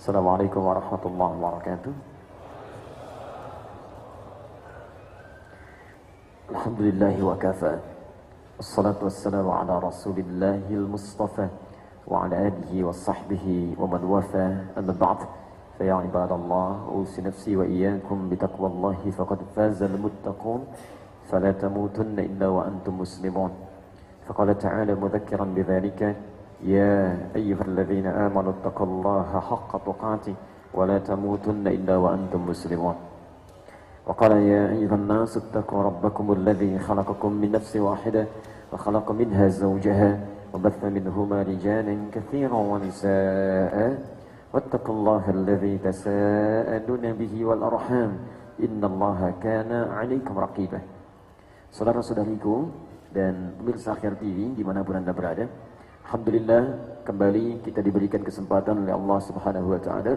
Assalamualaikum warahmatullahi wabarakatuh. Alhamdulillahi wa kafa. Assalatu wassalamu ala rasulillahil mustafa wa ala alihi wa sahbihi wa man wafa. Amma ba'd. Fa ya ibadallah, usi nafsi wa iyyakum bi taqwallahi faqad fazal muttaqun. Fala tamutunna illa wa antum muslimun. Faqala ta'ala mudhakkiran bidzalika يا أيها الذين آمنوا اتقوا الله حق تقاته ولا تموتن إلا وأنتم مسلمون وقال يا أيها الناس اتقوا ربكم الذي خلقكم من نفس واحدة وخلق منها زوجها وبث منهما رجالا كثيرا ونساء واتقوا الله الذي تساءلون به والأرحام إن الله كان عليكم رقيبا. Saudara-saudariku dan pemirsa Akhir TV dimanapun Anda berada, alhamdulillah kembali kita diberikan kesempatan oleh Allah Subhanahu wa taala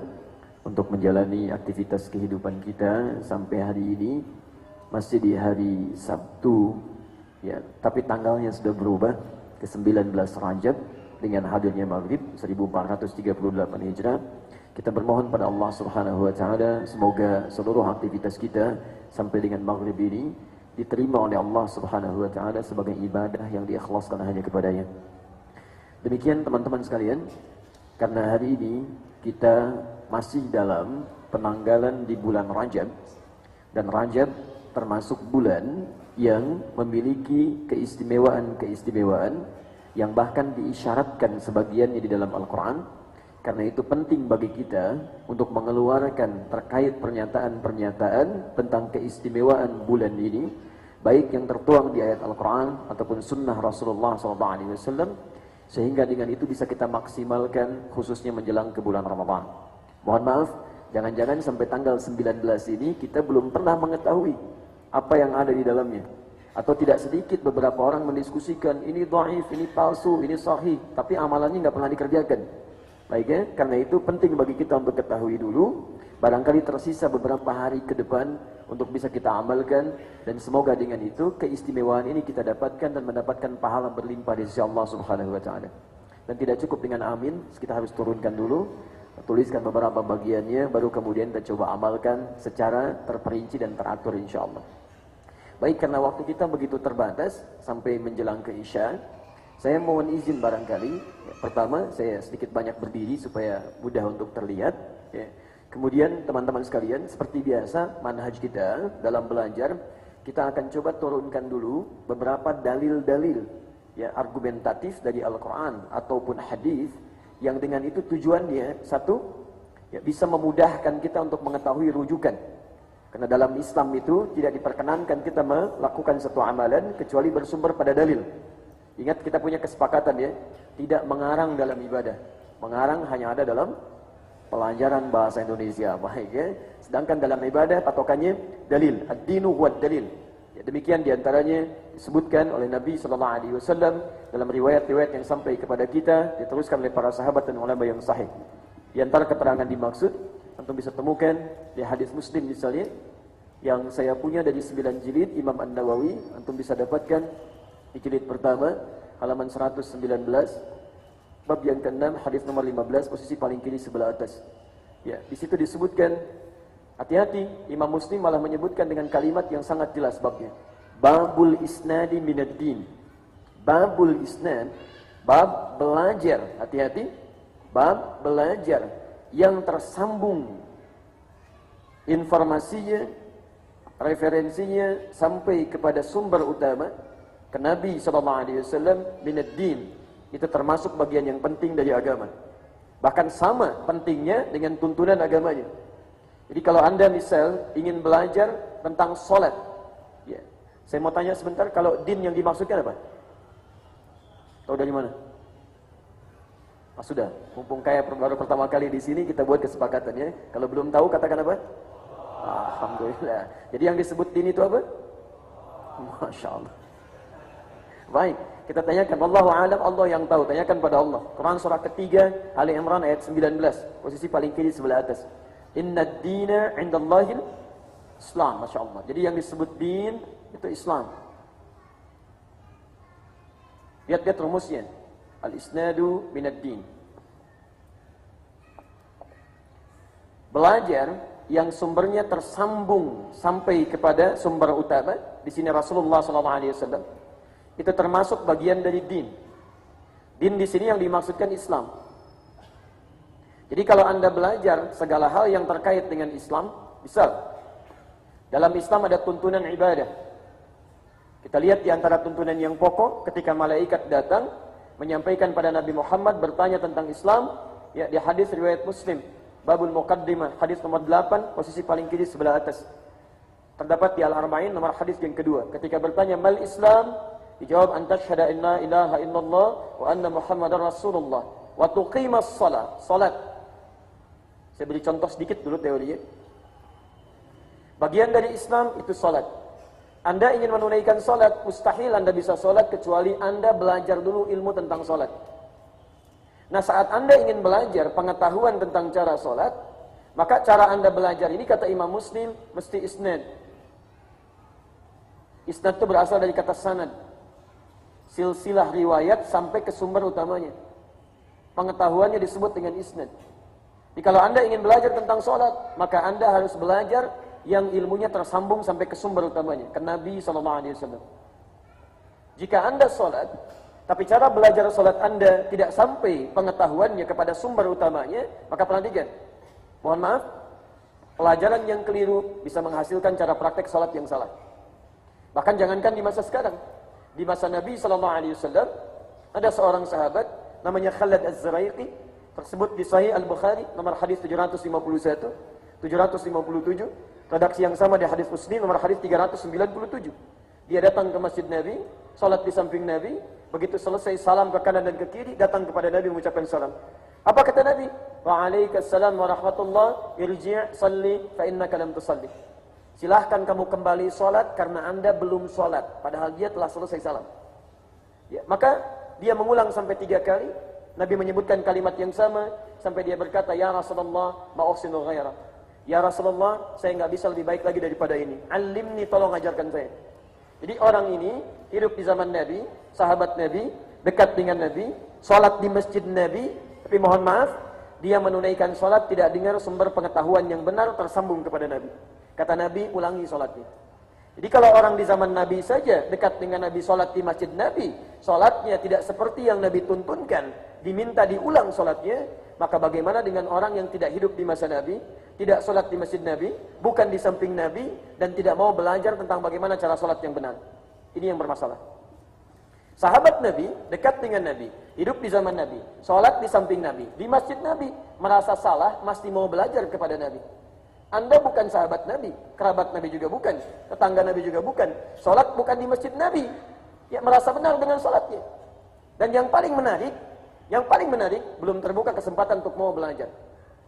untuk menjalani aktivitas kehidupan kita sampai hari ini, masih di hari Sabtu ya, tapi tanggalnya sudah berubah ke 19 Rajab dengan hadirnya Maghrib 1438 Hijrah. Kita bermohon pada Allah Subhanahu wa taala semoga seluruh aktivitas kita sampai dengan Maghrib ini diterima oleh Allah Subhanahu wa taala sebagai ibadah yang diikhlaskan hanya kepadanya. Demikian teman-teman sekalian, karena hari ini kita masih dalam penanggalan di bulan Rajab, dan Rajab termasuk bulan yang memiliki keistimewaan-keistimewaan yang bahkan diisyaratkan sebagiannya di dalam Al-Quran. Karena itu penting bagi kita untuk mengeluarkan terkait pernyataan-pernyataan tentang keistimewaan bulan ini, baik yang tertuang di ayat Al-Quran ataupun sunnah Rasulullah SAW, sehingga dengan itu bisa kita maksimalkan khususnya menjelang ke bulan Ramadan. Mohon maaf, jangan-jangan sampai tanggal 19 ini kita belum pernah mengetahui apa yang ada di dalamnya. Atau tidak sedikit beberapa orang mendiskusikan ini dhaif, ini palsu, ini sahih, tapi amalannya nggak pernah dikerjakan. Baik ya, karena itu penting bagi kita untuk ketahui dulu. Barangkali tersisa beberapa hari ke depan untuk bisa kita amalkan, dan semoga dengan itu keistimewaan ini kita dapatkan dan mendapatkan pahala berlimpah di sisi Allah Subhanahu wa taala. Dan tidak cukup dengan amin, kita harus turunkan dulu, tuliskan beberapa bagiannya, baru kemudian kita coba amalkan secara terperinci dan teratur insyaallah. Baik, karena waktu kita begitu terbatas sampai menjelang ke Isya, saya mohon izin barangkali pertama saya sedikit banyak berdiri supaya mudah untuk terlihat ya. Kemudian teman-teman sekalian, seperti biasa manhaj kita dalam belajar, kita akan coba turunkan dulu beberapa dalil-dalil ya, argumentatif dari Al-Quran ataupun hadis, yang dengan itu tujuannya satu ya, bisa memudahkan kita untuk mengetahui rujukan. Karena dalam Islam itu tidak diperkenankan kita melakukan satu amalan kecuali bersumber pada dalil. Ingat, kita punya kesepakatan ya, tidak mengarang dalam ibadah. Mengarang hanya ada dalam pelajaran bahasa Indonesia, baik ya. Sedangkan dalam ibadah patokannya dalil, ad-dinu huwad dalil. Ya, demikian diantaranya disebutkan oleh Nabi SAW dalam riwayat-riwayat yang sampai kepada kita, diteruskan oleh para sahabat dan ulama yang sahih. Di antara keterangan dimaksud, antum bisa temukan di hadis Muslim misalnya, yang saya punya dari 9 jilid Imam An-Nawawi, antum bisa dapatkan di jilid pertama halaman 119. Bab yang ke-6, hadis nomor 15, posisi paling kiri sebelah atas. Ya, di situ disebutkan, hati-hati, Imam Muslim malah menyebutkan dengan kalimat yang sangat jelas babnya. Babul isnadi minad din. Babul isnad, bab belajar, hati-hati, bab belajar yang tersambung informasinya, referensinya sampai kepada sumber utama ke Nabi SAW minad din. Itu termasuk bagian yang penting dari agama. Bahkan sama pentingnya dengan tuntunan agamanya. Jadi kalau Anda misal ingin belajar tentang sholat ya, saya mau tanya sebentar, kalau din yang dimaksudkan apa? Tahu dari mana? Sudah, mumpung kayak baru pertama kali di sini, kita buat kesepakatan ya. Kalau belum tahu katakan apa? Alhamdulillah. Jadi yang disebut din itu apa? Masya Allah. Baik, kita tanyakan, wallahu a'lam, Allah yang tahu, tanyakan pada Allah. Quran surah ketiga, Ali Imran ayat 19, posisi paling kiri sebelah atas. Inna ad-dina 'indallahil Islam, Masya Allah. Jadi yang disebut din itu Islam. Lihat rumusnya. Al-isnadu minad din. belajar yang sumbernya tersambung sampai kepada sumber utama. Di sini Rasulullah SAW itu termasuk bagian dari din. Din di sini yang dimaksudkan Islam. Jadi kalau Anda belajar segala hal yang terkait dengan Islam, bisa. Dalam Islam ada tuntunan ibadah. Kita lihat di antara tuntunan yang pokok ketika malaikat datang menyampaikan pada Nabi Muhammad bertanya tentang Islam, ya, di hadis riwayat Muslim, Babul Muqaddimah, hadis nomor 8, posisi paling kiri sebelah atas. Terdapat di Al-Arba'in nomor hadis yang kedua. Ketika bertanya mal Islam, dijawab antashhada inna ilaha illallah wa anna Muhammadar Rasulullah wa tuqimas shalah. Salat. Saya beri contoh sedikit dulu teorinya. Bagian dari Islam itu salat. Anda ingin menunaikan salat, mustahil Anda bisa salat kecuali Anda belajar dulu ilmu tentang salat. Nah, saat Anda ingin belajar pengetahuan tentang cara salat, maka cara Anda belajar ini kata Imam Muslim mesti isnad. Isnad itu berasal dari kata sanad. Silsilah riwayat sampai ke sumber utamanya. Pengetahuannya disebut dengan isnad. Jadi kalau Anda ingin belajar tentang salat, maka Anda harus belajar yang ilmunya tersambung sampai ke sumber utamanya, ke Nabi SAW. Jika Anda salat, tapi cara belajar salat Anda tidak sampai pengetahuannya kepada sumber utamanya, maka perhatikan. Mohon maaf, pelajaran yang keliru bisa menghasilkan cara praktek salat yang salah. Bahkan jangankan di masa sekarang, di masa Nabi SAW ada seorang sahabat namanya Khalid Az-Zuraiqi, tersebut di Sahih Al-Bukhari nomor hadis 751, 757, redaksi yang sama di hadis Muslim nomor hadis 397. Dia datang ke masjid Nabi, salat di samping Nabi, begitu selesai salam ke kanan dan ke kiri, datang kepada Nabi mengucapkan salam. Apa kata Nabi? Waalaikumsalam warahmatullah, irji' salli fa innaka lam tusalli. Silahkan kamu kembali salat karena Anda belum salat, padahal dia telah selesai salam. Ya, maka dia mengulang sampai 3 kali. Nabi menyebutkan kalimat yang sama sampai dia berkata, ya Rasulullah, ma uhsinu ghaira. Ya Rasulullah, saya nggak bisa lebih baik lagi daripada ini. Alimni, tolong ajarkan saya. Jadi orang ini hidup di zaman Nabi, sahabat Nabi, dekat dengan Nabi, salat di masjid Nabi, tapi mohon maaf, dia menunaikan salat tidak dengar sumber pengetahuan yang benar tersambung kepada Nabi. Kata Nabi, ulangi salatnya. Jadi kalau orang di zaman Nabi saja dekat dengan Nabi, salat di masjid Nabi, salatnya tidak seperti yang Nabi tuntunkan, diminta diulang salatnya, maka bagaimana dengan orang yang tidak hidup di masa Nabi, tidak salat di masjid Nabi, bukan di samping Nabi, dan tidak mau belajar tentang bagaimana cara salat yang benar. Ini yang bermasalah. Sahabat Nabi dekat dengan Nabi, hidup di zaman Nabi, salat di samping Nabi, di masjid Nabi, merasa salah, masih mau belajar kepada Nabi. Anda bukan sahabat Nabi, kerabat Nabi juga bukan, tetangga Nabi juga bukan, salat bukan di masjid Nabi, ya merasa benar dengan salatnya. Dan yang paling menarik, belum terbuka kesempatan untuk mau belajar.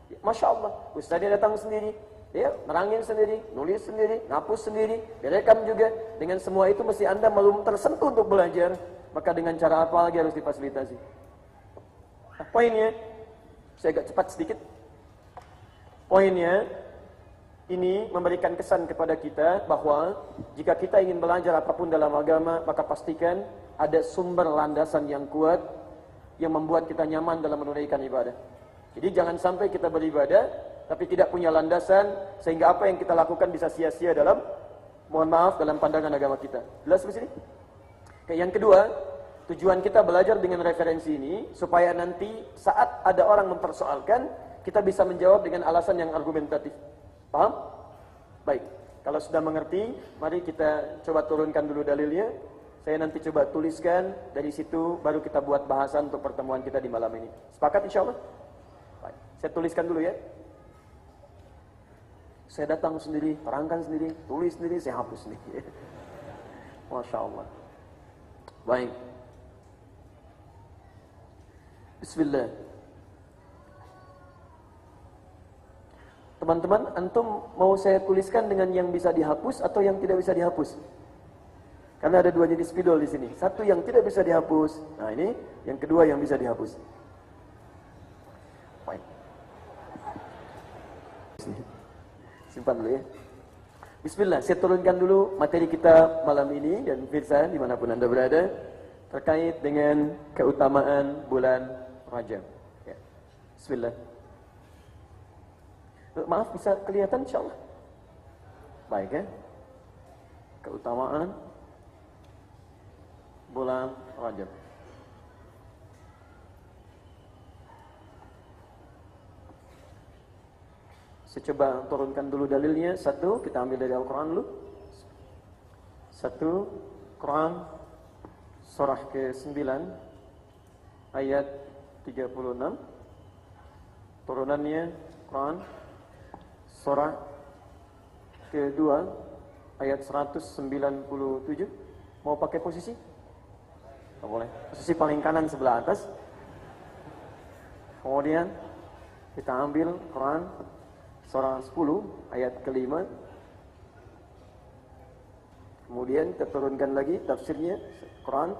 Ya, Masya Allah, ustaznya datang sendiri, ya, merangin sendiri, nulis sendiri, ngapus sendiri, direkam juga. Dengan semua itu mesti Anda belum tersentuh untuk belajar, maka dengan cara apa lagi harus difasilitasi? Nah, poinnya, saya agak cepat sedikit. Poinnya, ini memberikan kesan kepada kita bahwa jika kita ingin belajar apapun dalam agama, maka pastikan ada sumber landasan yang kuat yang membuat kita nyaman dalam menunaikan ibadah. Jadi jangan sampai kita beribadah tapi tidak punya landasan sehingga apa yang kita lakukan bisa sia-sia dalam, mohon maaf, dalam pandangan agama kita. Jelas di sini? Oke, yang kedua, tujuan kita belajar dengan referensi ini supaya nanti saat ada orang mempersoalkan, kita bisa menjawab dengan alasan yang argumentatif. Paham? Baik. Kalau sudah mengerti, mari kita coba turunkan dulu dalilnya. Saya nanti coba tuliskan, dari situ baru kita buat bahasan untuk pertemuan kita di malam ini. Sepakat insya Allah? Baik. Saya tuliskan dulu ya. Saya datang sendiri, terangkan sendiri, tulis sendiri, saya hapus sendiri. Masya Allah. Baik. Bismillah. Teman-teman, antum mau saya tuliskan dengan yang bisa dihapus atau yang tidak bisa dihapus? Karena ada 2 jenis spidol di sini. Satu yang tidak bisa dihapus. Nah ini, yang kedua yang bisa dihapus. Baik. Simpan dulu ya. Bismillah, saya turunkan dulu materi kita malam ini dan pemirsa dimanapun Anda berada terkait dengan keutamaan bulan Rajab. Ya. Bismillah. Maaf, bisa kelihatan insyaallah? Baik ya. Keutamaan bulan Rajab. Saya coba turunkan dulu dalilnya. Satu, kita ambil dari Al-Quran dulu. Satu, Quran surah ke-9 ayat 36. Turunannya Quran surah ke-2 ayat 197. Mau pakai posisi? Oh, boleh. Posisi paling kanan sebelah atas. Kemudian kita ambil Quran surah 10 ayat ke-5. Kemudian kita turunkan lagi tafsirnya Quran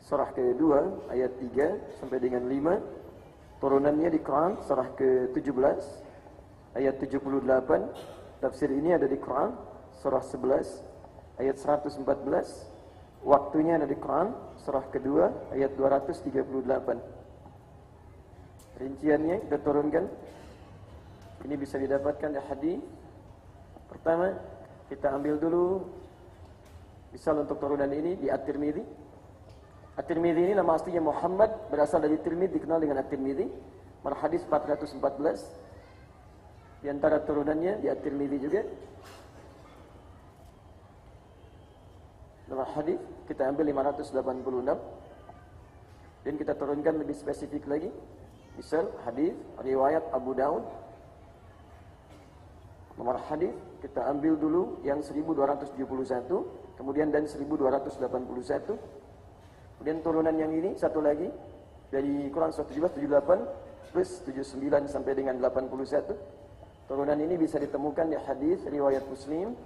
surah ke-2 ayat 3 sampai dengan 5. Turunannya di Quran surah ke-17 ayat 78. Tafsir ini ada di Quran surah 11 ayat 114. Waktunya ada di Quran surah kedua ayat 238. Rinciannya kita turunkan. Ini bisa didapatkan di hadis. Pertama, kita ambil dulu misal untuk turunan ini di At-Tirmidzi. At-Tirmidzi ini nama aslinya Muhammad, berasal dari Tirmidzi, dikenal dengan At-Tirmidzi. Nomor hadis 414. Di antara turunannya di At-Tirmidzi juga. Nomor hadis kita ambil 586. Dan kita turunkan lebih spesifik lagi. Misal hadis riwayat Abu Daud. Nomor hadis kita ambil dulu yang 1271, kemudian dan 1281. Kemudian turunan yang ini satu lagi dari Quran surah 17, 78 plus 79 sampai dengan 81. Turunan ini bisa ditemukan di hadis riwayat Muslim.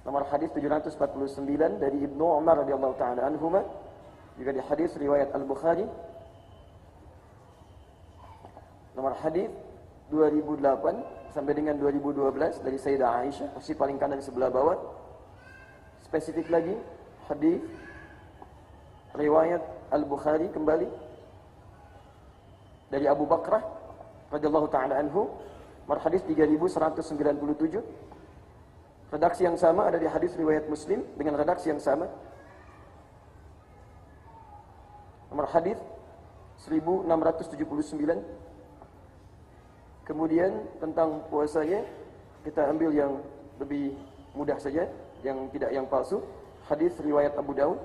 Nomor hadis 749 dari Ibnu Umar radhiyallahu taala anhuma. Juga di hadis riwayat Al-Bukhari. Nomor hadis 2008 sampai dengan 2012 dari Sayyidah Aisyah, posisi paling kanan sebelah bawah. Spesifik lagi hadis riwayat Al-Bukhari kembali dari Abu Bakrah radhiyallahu taala anhu, nomor hadis 3197. Redaksi yang sama ada di hadis riwayat Muslim dengan redaksi yang sama. Nomor hadis 1679. Kemudian tentang puasanya kita ambil yang lebih mudah saja, yang tidak yang palsu. Hadis riwayat Abu Daud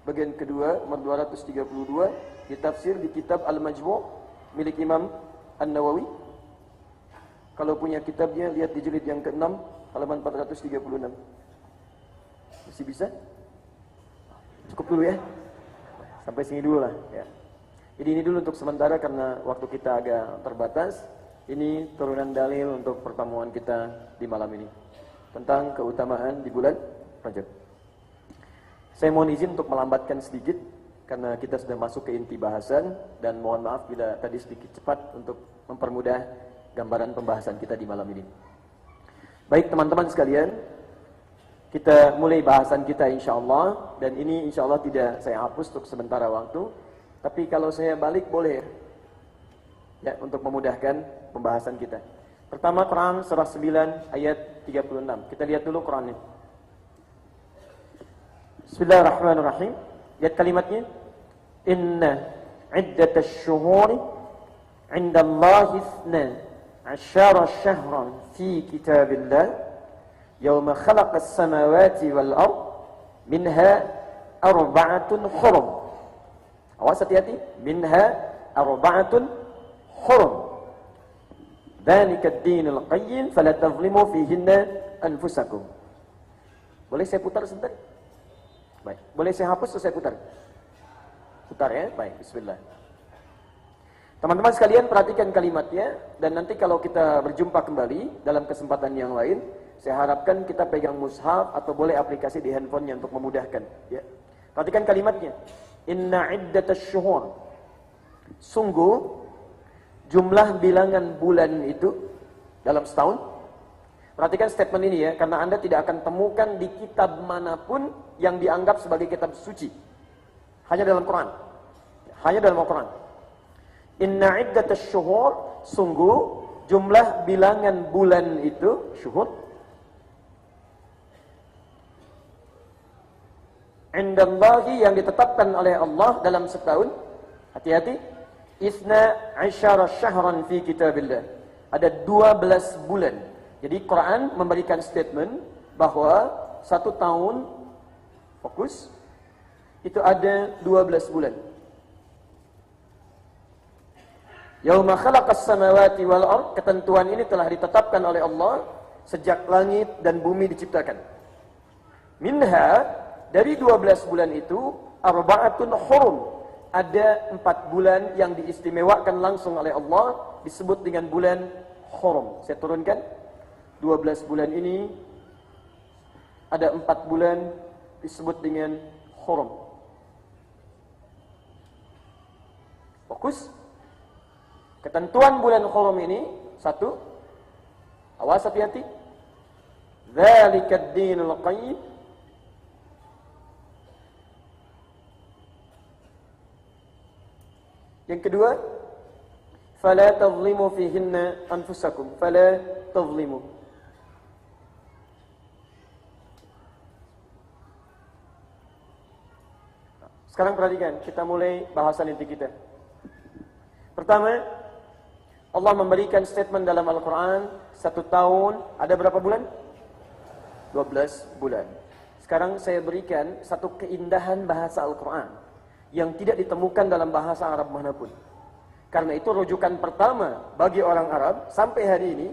bagian kedua nomor 232, ditafsir di kitab Al-Majmu' milik Imam An-Nawawi. Kalau punya kitabnya lihat di jilid yang ke-6 halaman 436. Masih bisa? Cukup dulu ya. Sampai sini dulu lah ya. Jadi ini dulu untuk sementara karena waktu kita agak terbatas. Ini turunan dalil untuk pertemuan kita di malam ini tentang keutamaan di bulan Rajab. Saya mohon izin untuk melambatkan sedikit karena kita sudah masuk ke inti bahasan, dan mohon maaf bila tadi sedikit cepat untuk mempermudah gambaran pembahasan kita di malam ini. Baik teman-teman sekalian, kita mulai bahasan kita insyaallah, dan ini insyaallah tidak saya hapus untuk sementara waktu. Tapi kalau saya balik boleh ya, untuk memudahkan pembahasan kita. Pertama Quran surah 9 ayat 36. Kita lihat dulu Qurannya. Bismillahirrahmanirrahim. Lihat kalimatnya. Inna iddatash syuhuri 'inda Allahi 12 syahran fi kitabillah yawma khalaqas samawati wal ard minha arba'atun hurum. Awas hati-hati. Minha arba'atun hurum. Dzalika ad-dinul qayyim fala tadhlimu fihinna anfusakum. Boleh saya putar sebentar? Baik. Boleh saya hapus atau saya putar? Putar ya. Baik, bismillah. Teman-teman sekalian perhatikan kalimatnya, dan nanti kalau kita berjumpa kembali dalam kesempatan yang lain, saya harapkan kita pegang mushaf atau boleh aplikasi di handphonenya untuk memudahkan ya. Perhatikan kalimatnya. Inna iddatash syuhur. Sungguh jumlah bilangan bulan itu dalam setahun. Perhatikan statement ini ya, karena Anda tidak akan temukan di kitab manapun yang dianggap sebagai kitab suci. Hanya dalam Quran. Hanya dalam Al-Quran. Inna iddatasy syuhur, sungguh jumlah bilangan bulan itu, syuhur, indallahi yang ditetapkan oleh Allah dalam setahun, hati-hati, isna asyara syahran fi kitabillah. Ada 12 bulan. Jadi Quran memberikan statement bahwa satu tahun, fokus, itu ada 12 bulan. Yauma khalaqas samawati wal ard, ketentuan ini telah ditetapkan oleh Allah sejak langit dan bumi diciptakan. Minha, dari 12 bulan itu, arba'atun hurum, ada 4 bulan yang diistimewakan langsung oleh Allah, disebut dengan bulan hurum. Saya turunkan 12 bulan ini, ada 4 bulan disebut dengan hurum. Fokus. Ketentuan bulan hurum ini, satu, awas hati-hati, dzalikad dinul qayyim, yang kedua, fala tadhlimu fihinna anfusakum, fala tadhlimu. Sekarang perhatikan, kita mulai bahasan inti kita. Pertama, Allah memberikan statement dalam Al-Quran, 1 tahun, ada berapa bulan? 12 bulan. Sekarang saya berikan satu keindahan bahasa Al-Quran yang tidak ditemukan dalam bahasa Arab manapun. Karena itu rujukan pertama bagi orang Arab sampai hari ini,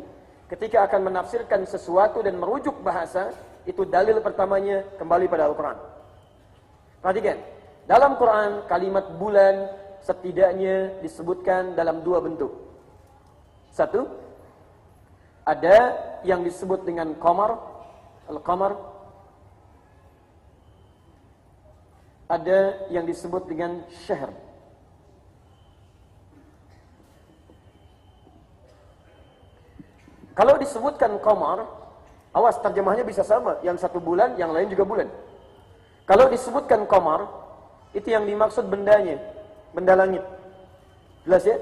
ketika akan menafsirkan sesuatu dan merujuk bahasa, itu dalil pertamanya kembali pada Al-Quran. Perhatikan, dalam Quran kalimat bulan setidaknya disebutkan dalam 2 bentuk. Satu, ada yang disebut dengan qamar, al-qamar. Ada yang disebut dengan syahr. Kalau disebutkan qamar, awas terjemahnya bisa sama, yang 1 bulan, yang lain juga bulan. Kalau disebutkan qamar, itu yang dimaksud bendanya, benda langit. Jelas ya?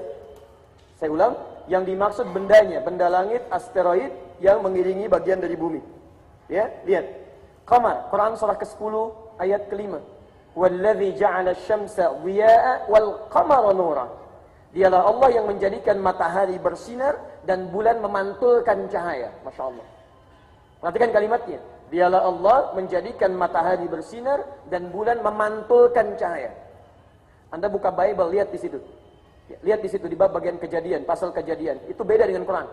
Saya ulang, yang dimaksud bendanya, benda langit, asteroid yang mengiringi bagian dari bumi. Ya, lihat. Qamar, Quran surah ke-10 ayat ke-5. Walladzi ja'ala asy-syamsa dhiyaa'a wal qamara nura. Dialah Allah yang menjadikan matahari bersinar dan bulan memantulkan cahaya. Masya Allah. Perhatikan kalimatnya. Dialah Allah menjadikan matahari bersinar dan bulan memantulkan cahaya. Anda buka Bible, lihat di situ. Lihat di situ di bab bagian kejadian, pasal kejadian. Itu beda dengan Quran.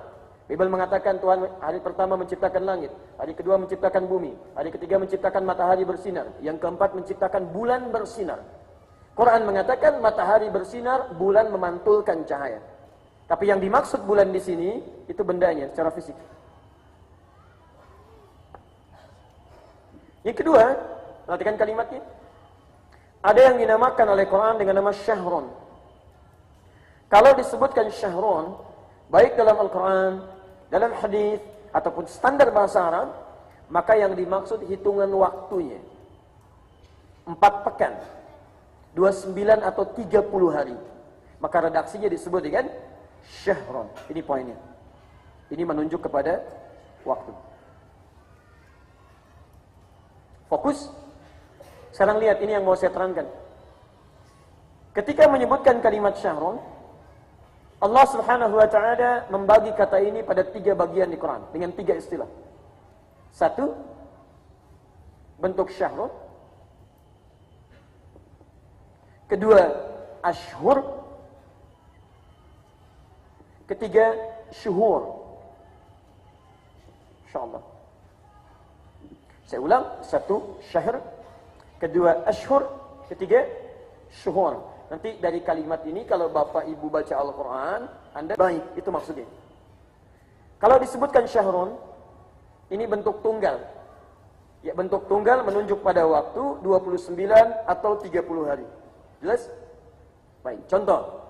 Bible mengatakan Tuhan hari pertama menciptakan langit, hari kedua menciptakan bumi, hari ketiga menciptakan matahari bersinar, yang keempat menciptakan bulan bersinar. Quran mengatakan matahari bersinar, bulan memantulkan cahaya. Tapi yang dimaksud bulan di sini itu bendanya secara fisik. Yang kedua, perhatikan kalimatnya. Ada yang dinamakan oleh Quran dengan nama syahrun. Kalau disebutkan syahrun, baik dalam Al-Quran, dalam hadis ataupun standar bahasa Arab, maka yang dimaksud hitungan waktunya 4 pekan, 29 atau 30 hari. Maka redaksinya disebut dengan syahrun. Ini poinnya. Ini menunjuk kepada waktu. Fokus. Sekarang lihat, ini yang mau saya terangkan. Ketika menyebutkan kalimat syahrun, Allah Subhanahu wa ta'ala membagi kata ini pada 3 bagian di Quran dengan 3 istilah. 1, bentuk syahrun. 2, ashhur. 3, syuhur. InsyaAllah. Saya ulang, 1, syahr. 2, ashhur. 3, syuhur. Nanti dari kalimat ini kalau Bapak Ibu baca Al-Quran, Anda baik, itu maksudnya. Kalau disebutkan syahrun, ini bentuk tunggal. Ya, bentuk tunggal menunjuk pada waktu 29 atau 30 hari. Jelas? Baik, contoh.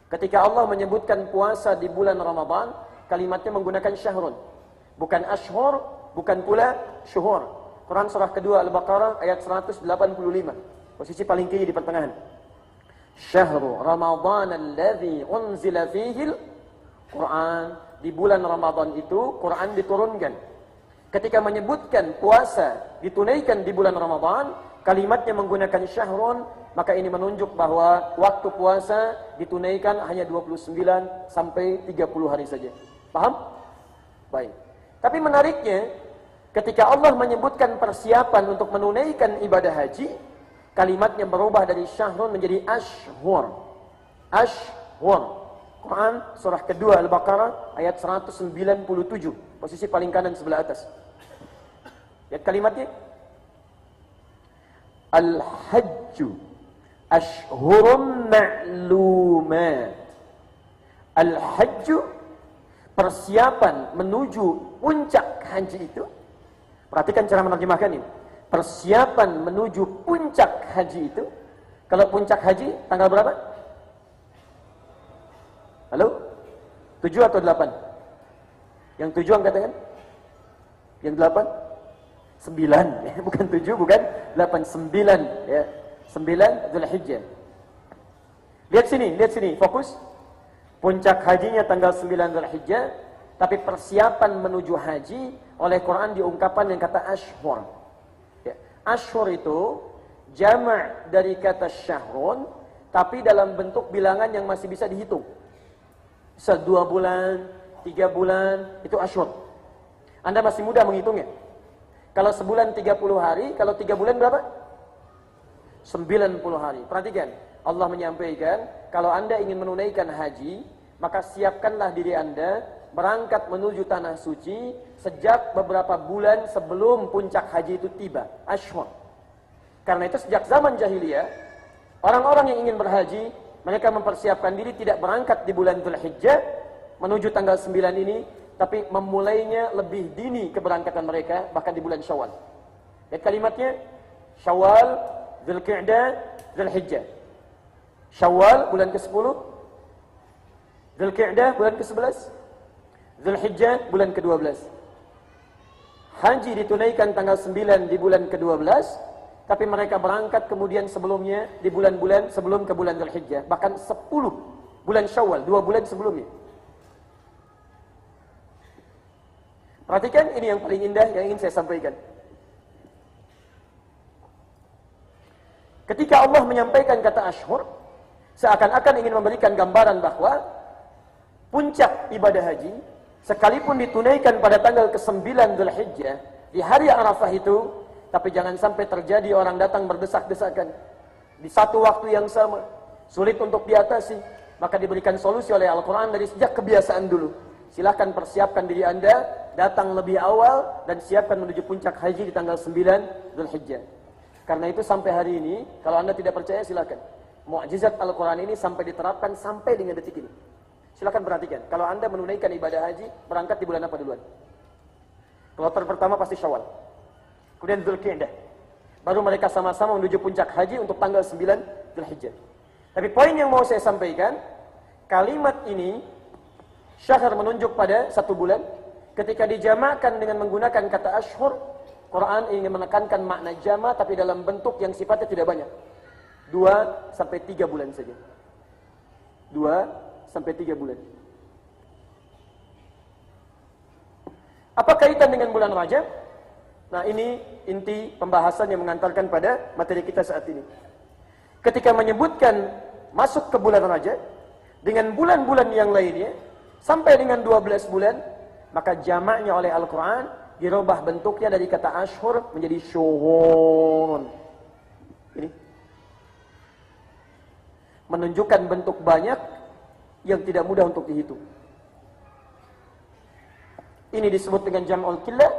Ketika Allah menyebutkan puasa di bulan Ramadan, kalimatnya menggunakan syahrun. Bukan ashhur, bukan pula syuhur. Quran surah kedua Al-Baqarah ayat 185. Posisi paling kiri di pertengahan. Syahrul Ramadhan alladzi unzila fihil Quran. Di bulan Ramadan itu Quran diturunkan. Ketika menyebutkan puasa ditunaikan di bulan Ramadan, kalimatnya menggunakan syahrun, maka ini menunjuk bahwa waktu puasa ditunaikan hanya 29 sampai 30 hari saja. Paham? Baik. Tapi menariknya, ketika Allah menyebutkan persiapan untuk menunaikan ibadah haji, kalimatnya berubah dari syahrun menjadi ashhur. Ashhur. Quran surah kedua Al-Baqarah ayat 197, posisi paling kanan sebelah atas. Lihat kalimatnya. Al-hajju ashhurum ma'lumat. Al-hajju, persiapan menuju puncak haji itu. Perhatikan cara menerjemahkan ini. Persiapan menuju puncak haji itu. Kalau puncak haji tanggal berapa? Halo? 7 atau 8? Yang 7 angkatan? Yang 8? 9, ya, bukan 7, bukan 8, 9, ya. 9 Dzulhijjah. Lihat sini, fokus. Puncak hajinya tanggal 9 Dzulhijjah, tapi persiapan menuju haji oleh Quran diungkapkan yang kata ashhur. Ya. Ashhur itu jama' dari kata syahrun, tapi dalam bentuk bilangan yang masih bisa dihitung. Bisa 2 bulan, 3 bulan, itu ashhur. Anda masih mudah menghitungnya. Kalau sebulan 30 hari, kalau 3 bulan berapa? 90 hari. Perhatikan, Allah menyampaikan, kalau Anda ingin menunaikan haji, maka siapkanlah diri Anda berangkat menuju tanah suci sejak beberapa bulan sebelum puncak haji itu tiba. Ashhur. Karena itu sejak zaman jahiliyah, orang-orang yang ingin berhaji, mereka mempersiapkan diri tidak berangkat di bulan Dzulhijjah menuju tanggal 9 ini, tapi memulainya lebih dini keberangkatan mereka, bahkan di bulan Syawal. Lihat kalimatnya, Syawal, Dzulqa'dah, Dzulhijjah. Syawal bulan ke-10, Dzulqa'dah bulan ke-11, Dzulhijjah bulan ke-12. Haji ditunaikan tanggal 9 di bulan ke-12, tapi mereka berangkat kemudian sebelumnya di bulan-bulan sebelum ke bulan Dzulhijjah, bahkan 10 bulan Syawal, 2 bulan sebelumnya. Perhatikan, ini yang paling indah yang ingin saya sampaikan. Ketika Allah menyampaikan kata ashhur, seakan-akan ingin memberikan gambaran bahwa puncak ibadah haji, sekalipun ditunaikan pada tanggal ke-9 Dzulhijjah, di hari Arafah itu, tapi jangan sampai terjadi orang datang berdesak-desakan di satu waktu yang sama, sulit untuk diatasi, maka diberikan solusi oleh Al-Quran dari sejak kebiasaan dulu. Silahkan persiapkan diri Anda, datang lebih awal dan siapkan menuju puncak haji di tanggal 9 Dzulhijjah. Karena itu sampai hari ini, kalau Anda tidak percaya silahkan. Mukjizat Al-Quran ini sampai diterapkan sampai dengan detik ini. Silahkan perhatikan, kalau Anda menunaikan ibadah haji, berangkat di bulan apa duluan? Kloter pertama pasti Syawal, kemudian Dzulqa'dah. Baru mereka sama-sama menuju puncak haji untuk tanggal 9 Dzulhijjah. Tapi poin yang mau saya sampaikan, kalimat ini syahr menunjuk pada 1 bulan. Ketika dijamakkan dengan menggunakan kata ashhur, Quran ingin menekankan makna jama' tapi dalam bentuk yang sifatnya tidak banyak. 2 sampai 3 bulan saja. 2 sampai 3 bulan. Apa kaitan dengan bulan Rajab? Nah, ini inti pembahasan yang mengantarkan pada materi kita saat ini. Ketika menyebutkan masuk ke bulan Rajab dengan bulan-bulan yang lainnya sampai dengan 12 bulan, maka jamaknya oleh Al-Quran dirubah bentuknya dari kata ashhur menjadi syuhur. Ini menunjukkan bentuk banyak yang tidak mudah untuk dihitung. Ini disebut dengan jam'ul qillah,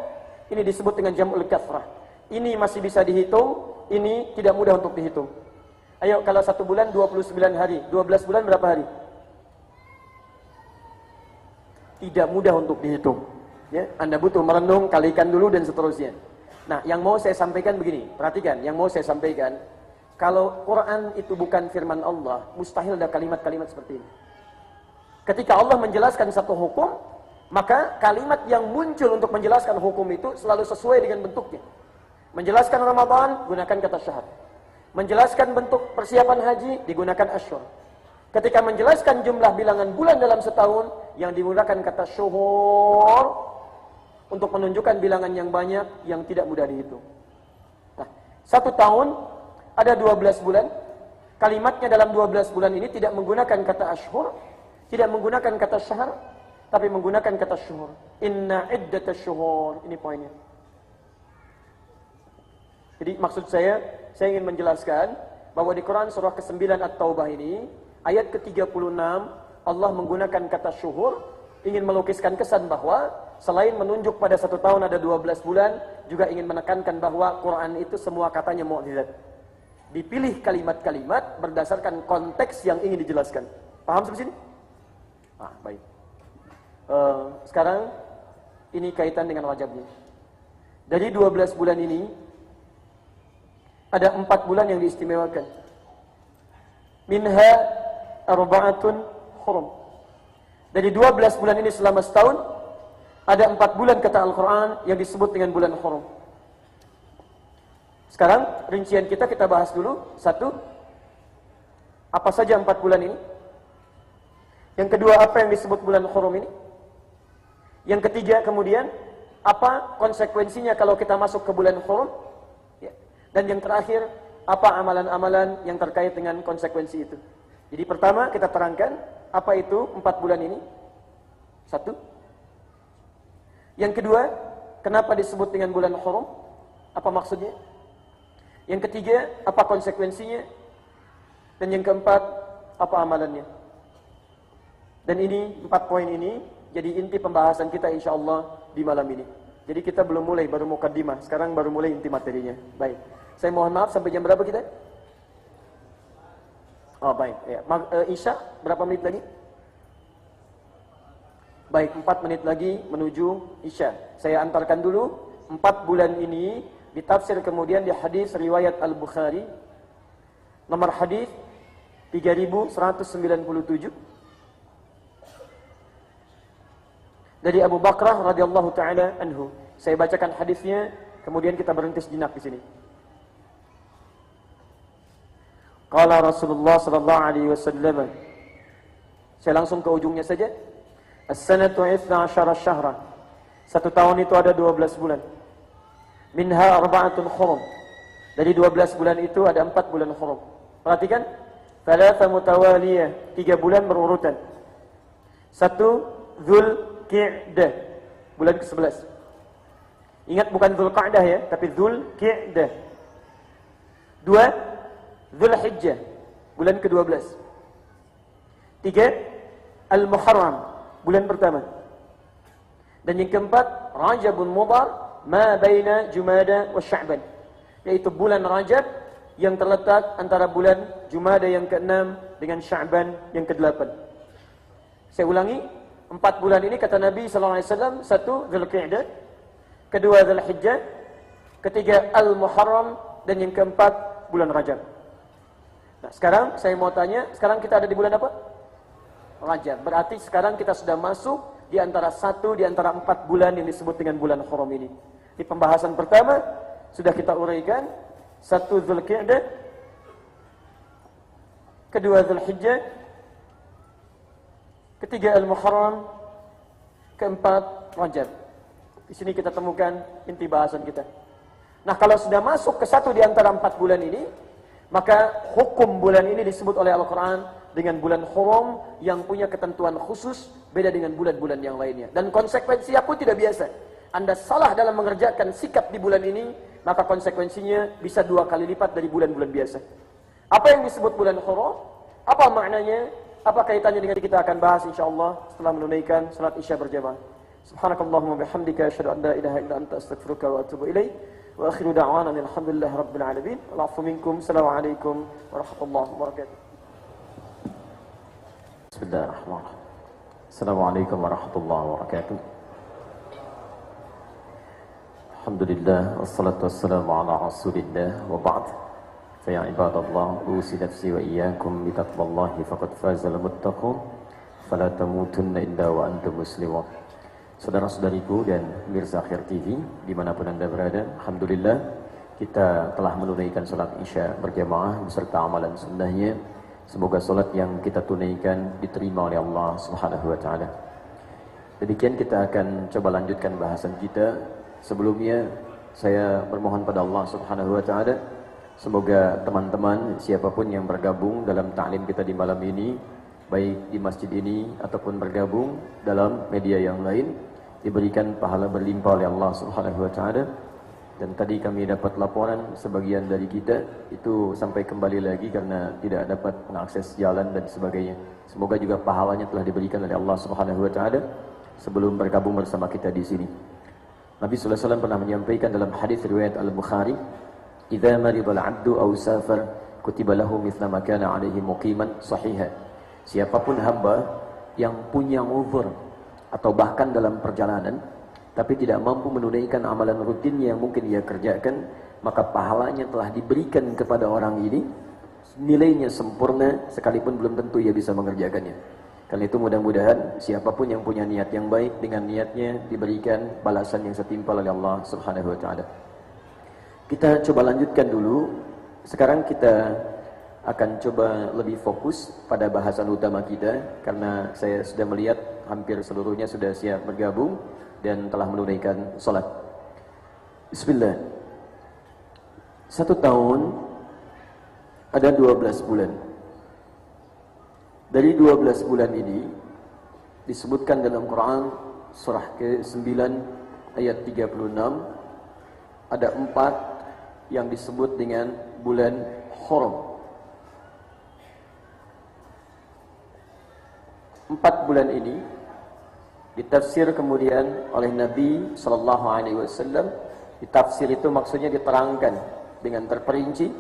ini disebut dengan jam'ul kathrah. Ini masih bisa dihitung, ini tidak mudah untuk dihitung. Ayo, kalau 1 bulan 29 hari, 12 bulan berapa hari? Tidak mudah untuk dihitung. Ya, Anda butuh merenung, kalikan dulu dan seterusnya. Nah, yang mau saya sampaikan begini, perhatikan, yang mau saya sampaikan, kalau Quran itu bukan firman Allah, mustahil ada kalimat-kalimat seperti ini. Ketika Allah menjelaskan satu hukum, maka kalimat yang muncul untuk menjelaskan hukum itu selalu sesuai dengan bentuknya. Menjelaskan Ramadan, gunakan kata syahr. Menjelaskan bentuk persiapan haji digunakan asyhur. Ketika menjelaskan jumlah bilangan bulan dalam setahun yang digunakan kata syuhur untuk menunjukkan bilangan yang banyak yang tidak mudah dihitung. Nah, 1 tahun ada 12 bulan. Kalimatnya dalam 12 bulan ini tidak menggunakan kata asyhur, tidak menggunakan kata syahr, tapi menggunakan kata syuhur. Inna iddatash syuhur. Ini poinnya. Jadi maksud saya ingin menjelaskan bahwa di Quran surah ke-9 At-Taubah ini, ayat ke-36, Allah menggunakan kata syuhur, ingin melukiskan kesan bahwa selain menunjuk pada 1 tahun ada 12 bulan, juga ingin menekankan bahwa Quran itu semua katanya mukjizat. Dipilih kalimat-kalimat berdasarkan konteks yang ingin dijelaskan. Paham sampai sini? Ah, baik. Sekarang ini kaitan dengan Rajabnya. Dari 12 bulan ini ada 4 bulan yang diistimewakan. Minha arba'atun hurum. Dari 12 bulan ini selama setahun ada 4 bulan kata Al-Quran yang disebut dengan bulan hurum. Sekarang rincian kita bahas dulu. 1, apa saja 4 bulan ini? Yang kedua, apa yang disebut bulan hurum ini? Yang ketiga kemudian, apa konsekuensinya kalau kita masuk ke bulan hurum? Ya. Dan yang terakhir, apa amalan-amalan yang terkait dengan konsekuensi itu? Jadi pertama kita terangkan, apa itu 4 bulan ini? 1. Yang kedua, kenapa disebut dengan bulan hurum? Apa maksudnya? Yang ketiga, apa konsekuensinya? Dan yang keempat, apa amalannya? Dan ini 4 poin ini jadi inti pembahasan kita insyaallah di malam ini. Jadi kita belum mulai, baru mukaddimah. Sekarang baru mulai inti materinya. Baik. Saya mohon maaf, sampai jam berapa kita? Oh baik. Ya. Isya berapa menit lagi? Baik, 4 menit lagi menuju Isya. Saya antarkan dulu 4 bulan ini ditafsir kemudian di hadis riwayat Al-Bukhari. Nomor hadis 3197. Dari Abu Bakrah radhiyallahu taala anhu. Saya bacakan hadisnya, kemudian kita berhenti sejenak di sini. Qala Rasulullah sallallahu alaihi wasallam. Saya langsung ke ujungnya saja. As-sanatu 12 syahra. 1 tahun itu ada 12 bulan. Minha arba'atun hurum. Dari 12 bulan itu ada 4 bulan hurum. Perhatikan, thalatha mutawaliyah, 3 bulan berurutan. 1 Dzulqa'dah, bulan ke-11. Ingat bukan Dzulqa'dah ya, tapi Dzulqa'dah. 2 Dzulhijjah, bulan ke-12. 3 Al-Muharram, bulan pertama. Dan yang keempat Rajabun Mudhar ma baina Jumada wa Sya'ban, yaitu bulan Rajab yang terletak antara bulan Jumada yang ke-6 dengan Sya'ban yang ke-8. Saya ulangi, 4 bulan ini kata Nabi SAW, 1 Dzulqa'dah, kedua Dzulhijjah, ketiga Al-Muharram, dan yang keempat bulan Rajab. Nah sekarang saya mau tanya, sekarang kita ada di bulan apa? Rajab. Berarti sekarang kita sudah masuk di antara 1 di antara 4 bulan yang disebut dengan bulan hurum ini. Di pembahasan pertama sudah kita uraikan, 1 Dzulqa'dah, kedua Dzulhijjah, ketiga Al-Muharram, keempat Rajab. Di sini kita temukan inti bahasan kita. Nah, kalau sudah masuk ke 1 di antara 4 bulan ini, maka hukum bulan ini disebut oleh Al-Quran dengan bulan hurum yang punya ketentuan khusus, beda dengan bulan-bulan yang lainnya. Dan konsekuensinya pun tidak biasa. Anda salah dalam mengerjakan sikap di bulan ini, maka konsekuensinya bisa 2 kali lipat dari bulan-bulan biasa. Apa yang disebut bulan hurum? Apa maknanya? Apa kaitannya dengan kita akan bahas insyaallah setelah menunaikan salat Isya berjamaah. Subhanakallahumma bihamdika asyhadu an la ilaha illa anta astaghfiruka wa atubu ilaik. Wa akhiru da'wana alhamdulillahi rabbil alamin. Wa'afu minkum. Assalamualaikum warahmatullahi wabarakatuh. Bismillahirrahmanirrahim. Assalamualaikum warahmatullahi wabarakatuh. Alhamdulillah wassalatu wassalamu ala Rasulillah wa ba'd. Ya ibadallah, usi nafsi wa iyyakum bi taqwallahi faqad fazal muttaqun fala tamutunna illa wa antum muslimun. Saudara-saudariku dan pemirsa Akhir TV dimanapun Anda berada, alhamdulillah kita telah menunaikan salat Isya berjamaah beserta amalan sunnahnya. Semoga salat yang kita tunaikan diterima oleh Allah Subhanahu wa taala. Demikian kita akan coba lanjutkan bahasan kita. Sebelumnya saya bermohon pada Allah Subhanahu wa taala semoga teman-teman siapapun yang bergabung dalam ta'lim kita di malam ini, baik di masjid ini ataupun bergabung dalam media yang lain, diberikan pahala berlimpah oleh Allah Subhanahu wa taala. Dan tadi kami dapat laporan sebagian dari kita itu sampai kembali lagi karena tidak dapat mengakses jalan dan sebagainya. Semoga juga pahalanya telah diberikan oleh Allah Subhanahu wa taala sebelum bergabung bersama kita di sini. Nabi sallallahu alaihi wasallam pernah menyampaikan dalam hadis riwayat Al-Bukhari, "Idza marida al-'abdu aw safar, kutiba lahu mithla ma kana 'alaihi muqiman sahiha." Siapapun hamba yang punya uzur atau bahkan dalam perjalanan tapi tidak mampu menunaikan amalan rutinnya yang mungkin ia kerjakan, maka pahalanya telah diberikan kepada orang ini, nilainya sempurna sekalipun belum tentu ia bisa mengerjakannya. Karena itu mudah-mudahan siapapun yang punya niat yang baik, dengan niatnya diberikan balasan yang setimpal oleh Allah Subhanahu wa taala. Kita coba lanjutkan dulu. Sekarang kita akan coba lebih fokus pada bahasan utama kita, karena saya sudah melihat hampir seluruhnya sudah siap bergabung dan telah menunaikan salat. Bismillah. 1 tahun ada 12 bulan. Dari 12 bulan ini disebutkan dalam Quran surah ke-9 ayat 36 ada 4 yang disebut dengan bulan Haram. 4 bulan ini ditafsir kemudian oleh Nabi sallallahu alaihi wasallam. Ditafsir itu maksudnya diterangkan dengan terperinci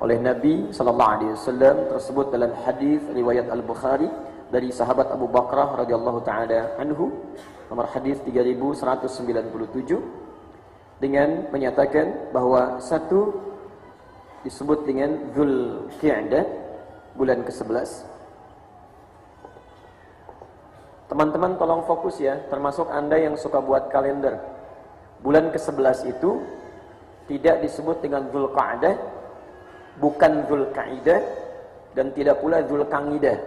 oleh Nabi sallallahu alaihi wasallam, tersebut dalam hadis riwayat Al-Bukhari dari sahabat Abu Bakrah radhiyallahu taala anhu, nomor hadis 3197, dengan menyatakan bahwa satu disebut dengan Dzulqa'dah, bulan ke-11. Teman-teman tolong fokus ya, termasuk Anda yang suka buat kalender. Bulan ke-11 itu tidak disebut dengan Dzulqa'dah, bukan Dzulqa'dah, dan tidak pula Dzulqa'dah,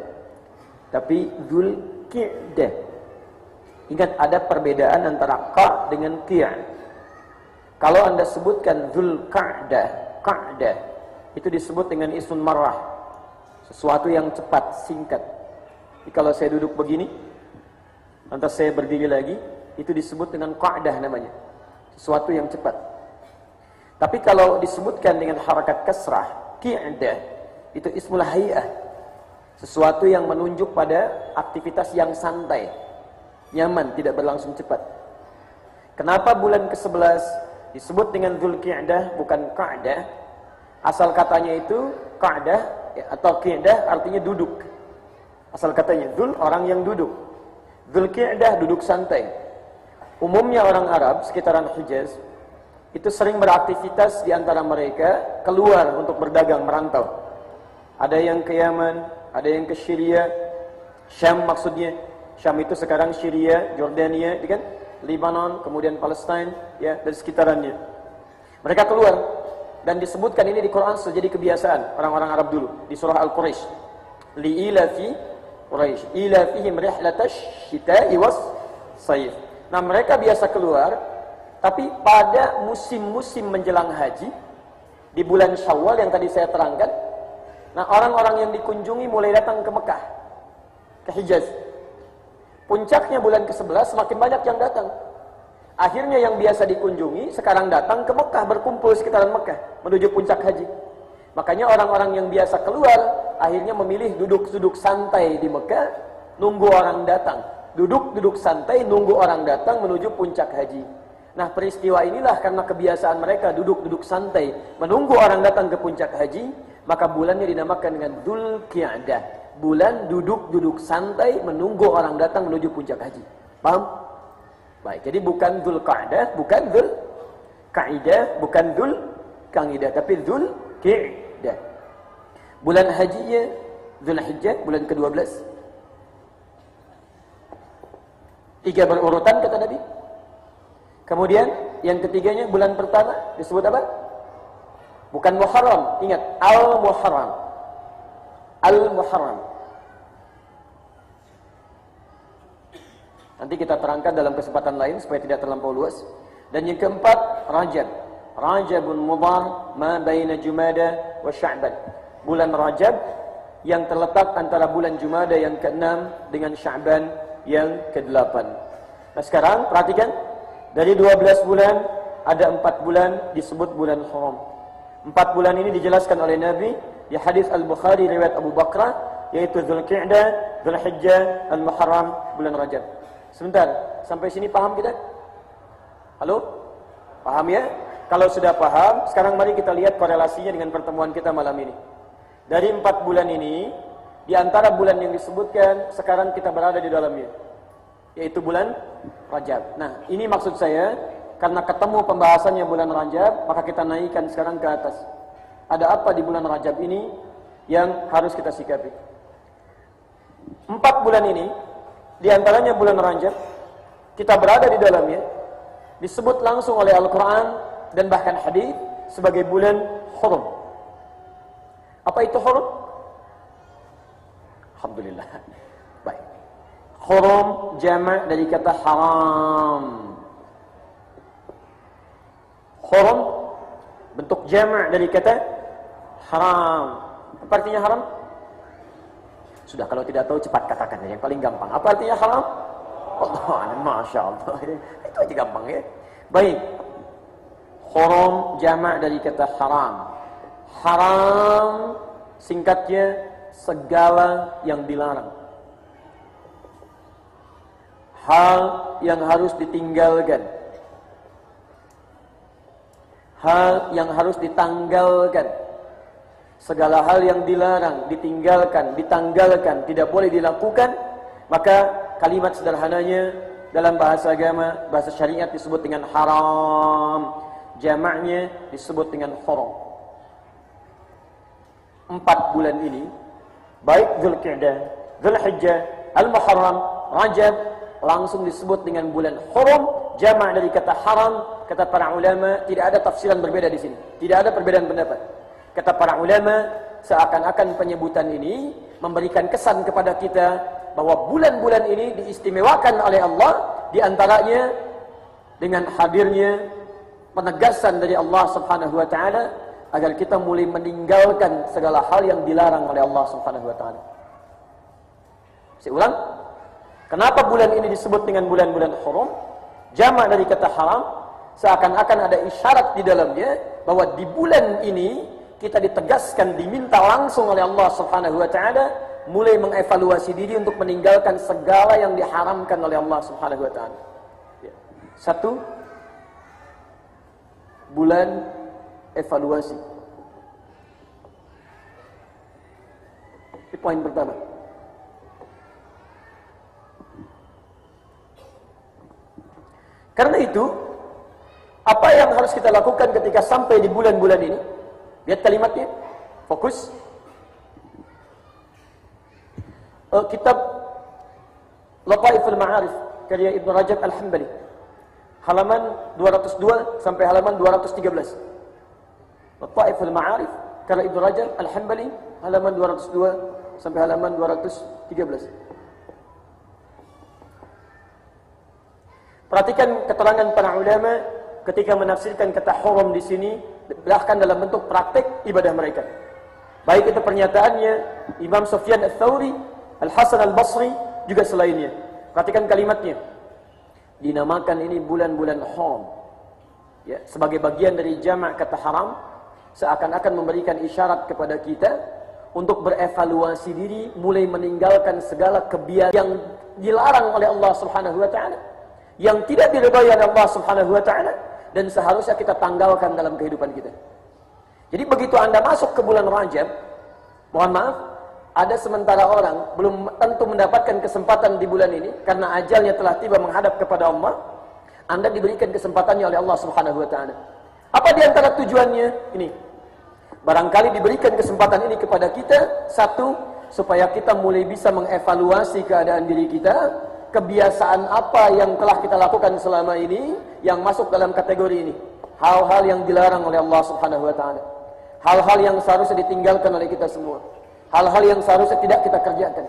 tapi Dzulqa'dah. Ingat, ada perbedaan antara qa dengan qi'. Kalau Anda sebutkan Dzulqa'dah, qa'dah, itu disebut dengan ismun marrah, sesuatu yang cepat, singkat. Jadi kalau saya duduk begini, lantas saya berdiri lagi, itu disebut dengan qa'dah namanya, sesuatu yang cepat. Tapi kalau disebutkan dengan harakat kasrah, qi'dah, itu ismul hay'ah, sesuatu yang menunjuk pada aktivitas yang santai, nyaman, tidak berlangsung cepat. Kenapa bulan ke-11 disebut dengan Dzulqa'dah bukan qa'dah? Asal katanya itu qa'dah atau qi'dah artinya duduk. Asal katanya dzul, orang yang duduk. Dzulqa'dah, duduk santai. Umumnya orang Arab sekitaran Hijaz itu sering beraktivitas di antara mereka keluar untuk berdagang, merantau. Ada yang ke Yaman, ada yang ke Syria, Syam maksudnya. Syam itu sekarang Syria, Jordania, kan? Lebanon, kemudian Palestina, ya, dan sekitarannya. Mereka keluar dan disebutkan ini di Quran menjadi kebiasaan orang-orang Arab dulu di surah Al-Quraisy. Li'ilafi Quraisy ila fihim rihlatash syita'i was sayf. Nah, mereka biasa keluar, tapi pada musim-musim menjelang haji di bulan Syawal yang tadi saya terangkan, nah orang-orang yang dikunjungi mulai datang ke Mekah, ke Hijaz. Puncaknya bulan ke-11 semakin banyak yang datang. Akhirnya yang biasa dikunjungi sekarang datang ke Mekah, berkumpul sekitaran Mekah menuju puncak haji. Makanya orang-orang yang biasa keluar akhirnya memilih duduk-duduk santai di Mekah, nunggu orang datang. Duduk-duduk santai, nunggu orang datang menuju puncak haji. Nah, peristiwa inilah karena kebiasaan mereka duduk-duduk santai, menunggu orang datang ke puncak haji, maka bulannya dinamakan dengan Dzulqa'dah. Bulan duduk-duduk santai, menunggu orang datang menuju puncak haji. Paham? Baik, jadi bukan Dzulqa'dah, bukan Dzulqa'dah, bukan Dzulqa'dah, tapi Dzulqa'dah. Bulan hajinya Dzulhijjah, bulan ke-12. 3 berurutan kata Nabi. Kemudian yang ketiganya bulan pertama disebut apa? Bukan Muharram, ingat, Al-Muharram. Al-Muharram. Nanti kita terangkan dalam kesempatan lain supaya tidak terlampau luas. Dan yang keempat, Rajab. Rajabun Mudhar ma baina Jumada wa Sya'ban. Bulan Rajab yang terletak antara bulan Jumada yang ke-6 dengan Sya'ban yang ke-8. Nah sekarang perhatikan, dari 12 bulan ada 4 bulan disebut bulan haram. 4 bulan ini dijelaskan oleh Nabi di hadis Al-Bukhari riwayat Abu Bakrah, yaitu Dzulqa'dah, Dzulhijjah, Al-Muharram, bulan Rajab. Sebentar, sampai sini paham kita? Halo? Paham ya? Kalau sudah paham, sekarang mari kita lihat korelasinya dengan pertemuan kita malam ini. Dari 4 bulan ini, di antara bulan yang disebutkan, sekarang kita berada di dalamnya, yaitu bulan Rajab. Nah, ini maksud saya, karena ketemu pembahasannya bulan Rajab, maka kita naikkan sekarang ke atas. Ada apa di bulan Rajab ini yang harus kita sikapi? 4 bulan ini, di antaranya bulan Rajab, kita berada di dalamnya, disebut langsung oleh Al-Quran dan bahkan hadis sebagai bulan hurum. Apa itu hurum? Alhamdulillah. Baik. Hurum jamak dari kata haram. Hurum bentuk jamak dari kata haram. Apa artinya haram? Sudah, kalau tidak tahu cepat katakan, yang paling gampang. Apa artinya haram? Allah, Masya Allah. Itu aja gampang ya. Baik. Hurum jamak dari kata haram. Haram singkatnya segala yang dilarang. Hal yang harus ditinggalkan. Hal yang harus ditanggalkan. Segala hal yang dilarang, ditinggalkan, ditanggalkan, tidak boleh dilakukan, maka kalimat sederhananya dalam bahasa agama, bahasa syariat disebut dengan haram. Jamaknya disebut dengan hurum. 4 bulan ini, baik Dzulqa'dah, Dzulhijjah, Al-Muharram, Rajab, langsung disebut dengan bulan hurum. Jamak dari kata haram. Kata para ulama, tidak ada tafsiran berbeda di sini. Tidak ada perbedaan pendapat. Kata para ulama, seakan-akan penyebutan ini memberikan kesan kepada kita bahwa bulan-bulan ini diistimewakan oleh Allah, di antaranya dengan hadirnya penegasan dari Allah Subhanahu wa taala agar kita mulai meninggalkan segala hal yang dilarang oleh Allah Subhanahu wa taala. Saya ulang. Kenapa bulan ini disebut dengan bulan-bulan haram? Jamak dari kata haram, seakan-akan ada isyarat di dalamnya bahwa di bulan ini kita ditegaskan, diminta langsung oleh Allah Subhanahu wa taala mulai mengevaluasi diri untuk meninggalkan segala yang diharamkan oleh Allah Subhanahu wa taala. Satu, bulan evaluasi. Ini poin pertama. Karena itu, apa yang harus kita lakukan ketika sampai di bulan-bulan ini? Lihat kalimatnya, fokus. Kitab Lataiful Ma'arif karya Ibnu Rajab Al-Hambali, halaman 202 sampai halaman 213. Lataiful Ma'arif karya Ibnu Rajab Al-Hambali, halaman 202 sampai halaman 213. Perhatikan keterangan para ulama ketika menafsirkan kata haram di sini, bahkan dalam bentuk praktek ibadah mereka. Baik itu pernyataannya Imam Sufyan Ats-Tsauri, Al-Hasan Al-Basri, juga selainnya. Perhatikan kalimatnya. Dinamakan ini bulan-bulan haram. Ya, sebagai bagian dari jamak kata haram, seakan-akan memberikan isyarat kepada kita untuk berevaluasi diri, mulai meninggalkan segala kebiasaan yang dilarang oleh Allah Subhanahu wa taala, yang tidak diridhai oleh Allah Subhanahu wa taala, dan seharusnya kita tanggalkan dalam kehidupan kita. Jadi begitu Anda masuk ke bulan Rajab, mohon maaf, ada sementara orang belum tentu mendapatkan kesempatan di bulan ini karena ajalnya telah tiba menghadap kepada Allah. Anda diberikan kesempatannya oleh Allah Subhanahu wa taala. Apa di antara tujuannya? Ini. Barangkali diberikan kesempatan ini kepada kita, satu, supaya kita mulai bisa mengevaluasi keadaan diri kita, kebiasaan apa yang telah kita lakukan selama ini yang masuk dalam kategori ini, hal-hal yang dilarang oleh Allah Subhanahu wa taala. hal-hal yang seharusnya ditinggalkan oleh kita semua, hal-hal yang seharusnya tidak kita kerjakan.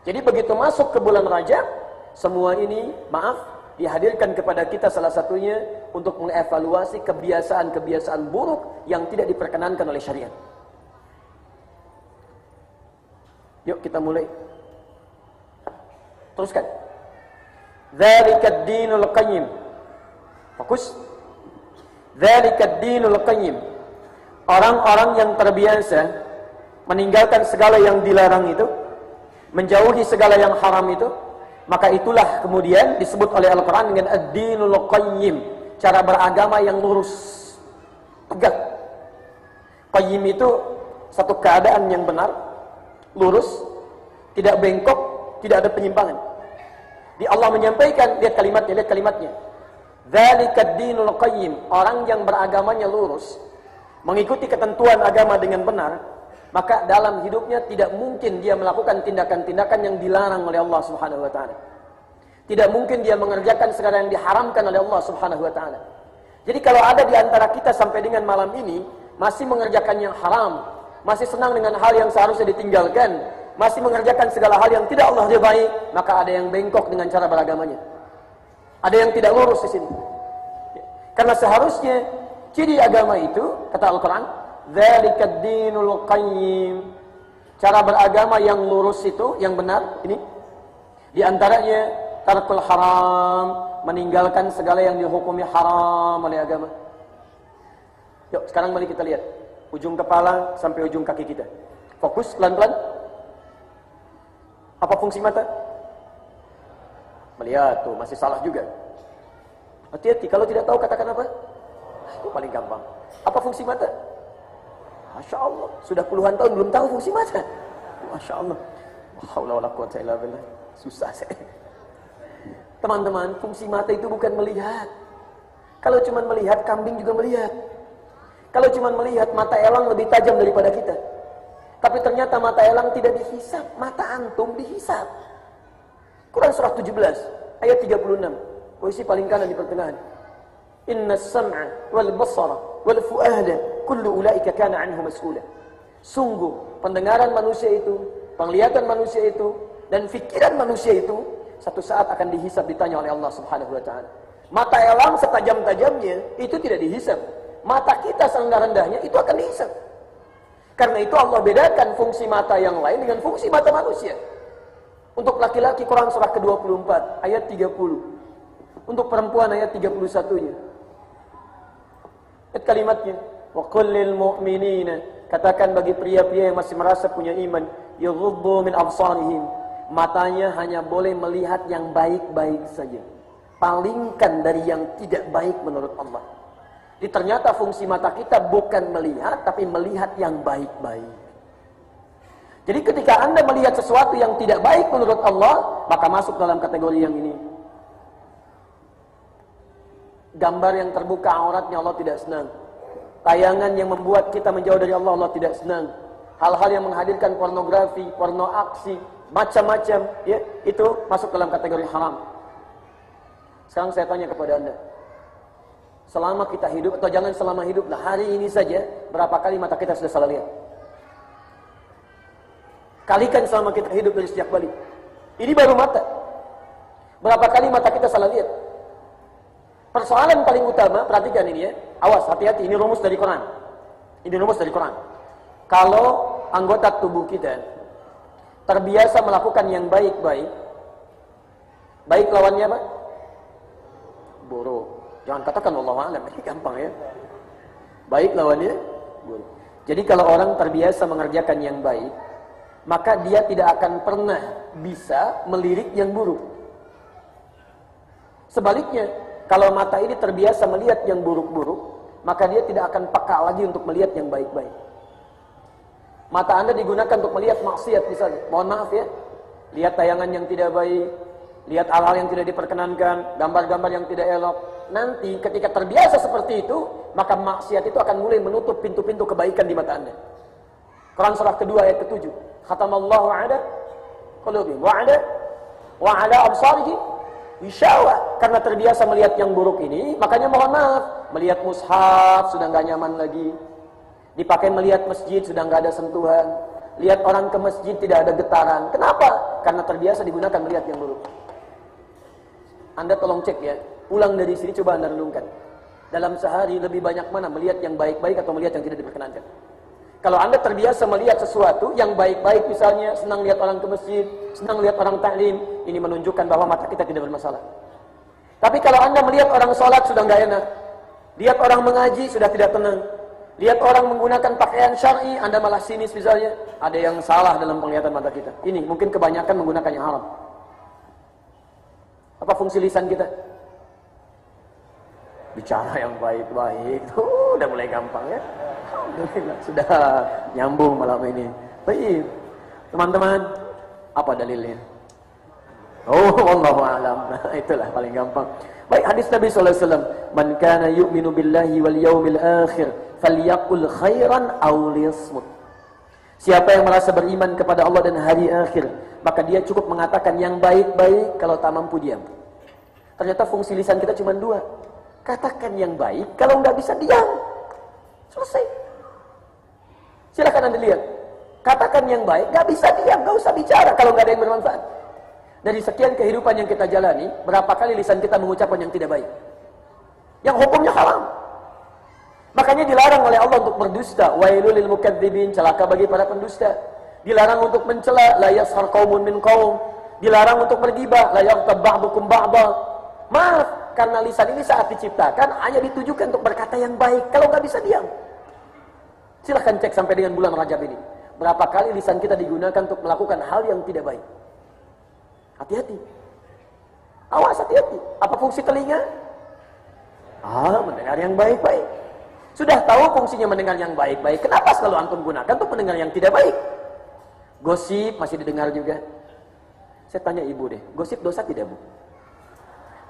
Jadi begitu masuk ke bulan Rajab, semua ini, maaf, dihadirkan kepada kita salah satunya untuk mengevaluasi kebiasaan-kebiasaan buruk yang tidak diperkenankan oleh syariat. Yuk kita mulai. Teruskan. Dzalikad dinul qayyim. Fokus. Dzalikad dinul qayyim. Orang-orang yang terbiasa meninggalkan segala yang dilarang itu, menjauhi segala yang haram itu, maka itulah kemudian disebut oleh Al-Quran dengan ad-dinul qayyim, cara beragama yang lurus, tegak. Qayyim itu satu keadaan yang benar, lurus, tidak bengkok, tidak ada penyimpangan. Di Allah menyampaikan, lihat kalimatnya. Dzalikad dinul qayyim, orang yang beragamanya lurus, mengikuti ketentuan agama dengan benar, maka dalam hidupnya tidak mungkin dia melakukan tindakan-tindakan yang dilarang oleh Allah Subhanahu wa taala. Tidak mungkin dia mengerjakan segala yang diharamkan oleh Allah Subhanahu wa taala. Jadi kalau ada di antara kita sampai dengan malam ini masih mengerjakan yang haram, masih senang dengan hal yang seharusnya ditinggalkan, masih mengerjakan segala hal yang tidak Allah ridai, maka ada yang bengkok dengan cara beragamanya. Ada yang tidak lurus di sini. Karena seharusnya ciri agama itu, kata Al-Quran, dzalikad dinul qayyim, cara beragama yang lurus itu, yang benar, ini di antaranya tarkul haram, meninggalkan segala yang dihukumi haram oleh agama. Yuk, sekarang mari kita lihat ujung kepala sampai ujung kaki kita. Fokus pelan-pelan. Apa fungsi mata? Melihat, tuh masih salah juga. Hati-hati, kalau tidak tahu katakan apa? Itu paling gampang. Apa fungsi mata? Masya Allah, sudah puluhan tahun belum tahu fungsi mata. Masya Allah. Wala quwwata illa billah. Susah saya. Teman-teman, fungsi mata itu bukan melihat. Kalau cuma melihat, kambing juga melihat. Kalau cuma melihat, mata elang lebih tajam daripada kita. Tapi ternyata mata elang tidak dihisap, mata antum dihisap. Quran surah 17 ayat 36, posisi paling kanan di pertengahan. Inna as-sam'a wal basara wal fu'ada kullu ulaika kana anhu mas'ula. Sungguh pendengaran manusia itu, penglihatan manusia itu, dan fikiran manusia itu satu saat akan dihisap, ditanya oleh Allah Subhanahu wa taala. Mata elang setajam-tajamnya itu tidak dihisap. Mata kita serendah-rendahnya itu akan dihisap. Karena itu Allah bedakan fungsi mata yang lain dengan fungsi mata manusia. Untuk laki-laki Quran surah ke-24 ayat 30. Untuk perempuan ayat 31-nya. Lihat kalimatnya. Wa qul lil mu'minina, katakan bagi pria-pria yang masih merasa punya iman, yaghuddu min absarihim, matanya hanya boleh melihat yang baik-baik saja. Palingkan dari yang tidak baik menurut Allah. Jadi ternyata fungsi mata kita bukan melihat, tapi melihat yang baik-baik. Jadi ketika Anda melihat sesuatu yang tidak baik menurut Allah, maka masuk dalam kategori yang ini. Gambar yang terbuka auratnya Allah tidak senang. Tayangan yang membuat kita menjauh dari Allah, Allah tidak senang. Hal-hal yang menghadirkan pornografi, porno aksi, macam-macam, ya, itu masuk dalam kategori haram. Sekarang saya tanya kepada Anda, selama kita hidup, atau jangan selama hidup lah, hari ini saja, berapa kali mata kita sudah salah lihat? Kalikan selama kita hidup dari sejak balik. Ini baru mata. Berapa kali mata kita salah lihat? Persoalan paling utama, perhatikan ini ya. Awas, hati-hati, ini rumus dari Quran. Ini rumus dari Quran. Kalau anggota tubuh kita terbiasa melakukan yang baik-baik, baik lawannya apa? Buruk. Jangan katakan wallahu a'lam, ini gampang ya. Baik lawannya buruk. Jadi kalau orang terbiasa mengerjakan yang baik, maka dia tidak akan pernah bisa melirik yang buruk. Sebaliknya, kalau mata ini terbiasa melihat yang buruk-buruk, maka dia tidak akan peka lagi untuk melihat yang baik-baik. Mata Anda digunakan untuk melihat maksiat misalnya. Mohon maaf ya, lihat tayangan yang tidak baik, lihat hal-hal yang tidak diperkenankan, gambar-gambar yang tidak elok. Nanti ketika terbiasa seperti itu, maka maksiat itu akan mulai menutup pintu-pintu kebaikan di mata Anda. Quran surah kedua ayat ke-7. Khatamallahu ala qulubihim wa ala absarihim wishawa. Karena terbiasa melihat yang buruk ini, makanya mohon maaf, melihat mushaf sudah enggak nyaman lagi. Dipakai melihat masjid sudah nggak ada sentuhan. Lihat orang ke masjid tidak ada getaran. Kenapa? Karena terbiasa digunakan melihat yang buruk. Anda tolong cek ya. Pulang dari sini coba Anda renungkan. Dalam sehari lebih banyak mana melihat yang baik-baik atau melihat yang tidak diperkenankan? Kalau Anda terbiasa melihat sesuatu yang baik-baik, misalnya senang lihat orang ke masjid, senang lihat orang taklim, ini menunjukkan bahwa mata kita tidak bermasalah. Tapi kalau Anda melihat orang sholat sudah nggak enak, lihat orang mengaji sudah tidak tenang, lihat orang menggunakan pakaian syar'i, Anda malah sinis misalnya, ada yang salah dalam penglihatan mata kita. Ini mungkin kebanyakan menggunakan yang haram. Apa fungsi lisan kita? Bicara yang baik-baik. Udah mulai gampang ya. Alhamdulillah, sudah nyambung malam ini. Baik. Teman-teman, apa dalilnya? Oh, wallahu a'lam. Itulah paling gampang. Baik, hadis Nabi sallallahu alaihi wasallam, "Man kana yu'minu billahi wal yawmil akhir, falyaqul khairan aw liyasmut." Siapa yang merasa beriman kepada Allah dan hari akhir, maka dia cukup mengatakan yang baik-baik, kalau tak mampu diam. Ternyata fungsi lisan kita cuma dua. Katakan yang baik, kalau nggak bisa diam. Selesai. Silakan Anda lihat. Katakan yang baik, nggak bisa diam, nggak usah bicara kalau nggak ada yang bermanfaat. Dari sekian kehidupan yang kita jalani, berapa kali lisan kita mengucapkan yang tidak baik? Yang hukumnya haram. Makanya dilarang oleh Allah untuk berdusta. Wailul lil mukadzibin, celaka bagi para pendusta. Dilarang untuk mencela, la yashar qaumun min qaum. Dilarang untuk bergibah, la yaghtab ba'dukum ba'dha. Maaf, karena lisan ini saat diciptakan hanya ditujukan untuk berkata yang baik. Kalau nggak bisa diam. Silahkan cek sampai dengan bulan Rajab ini. Berapa kali lisan kita digunakan untuk melakukan hal yang tidak baik. Hati-hati. Awas, hati-hati. Apa fungsi telinga? Mendengar yang baik-baik. Sudah tahu fungsinya mendengar yang baik-baik. Kenapa selalu antum gunakan untuk mendengar yang tidak baik? Gosip masih didengar juga. Saya tanya ibu deh, gosip dosa tidak, Bu?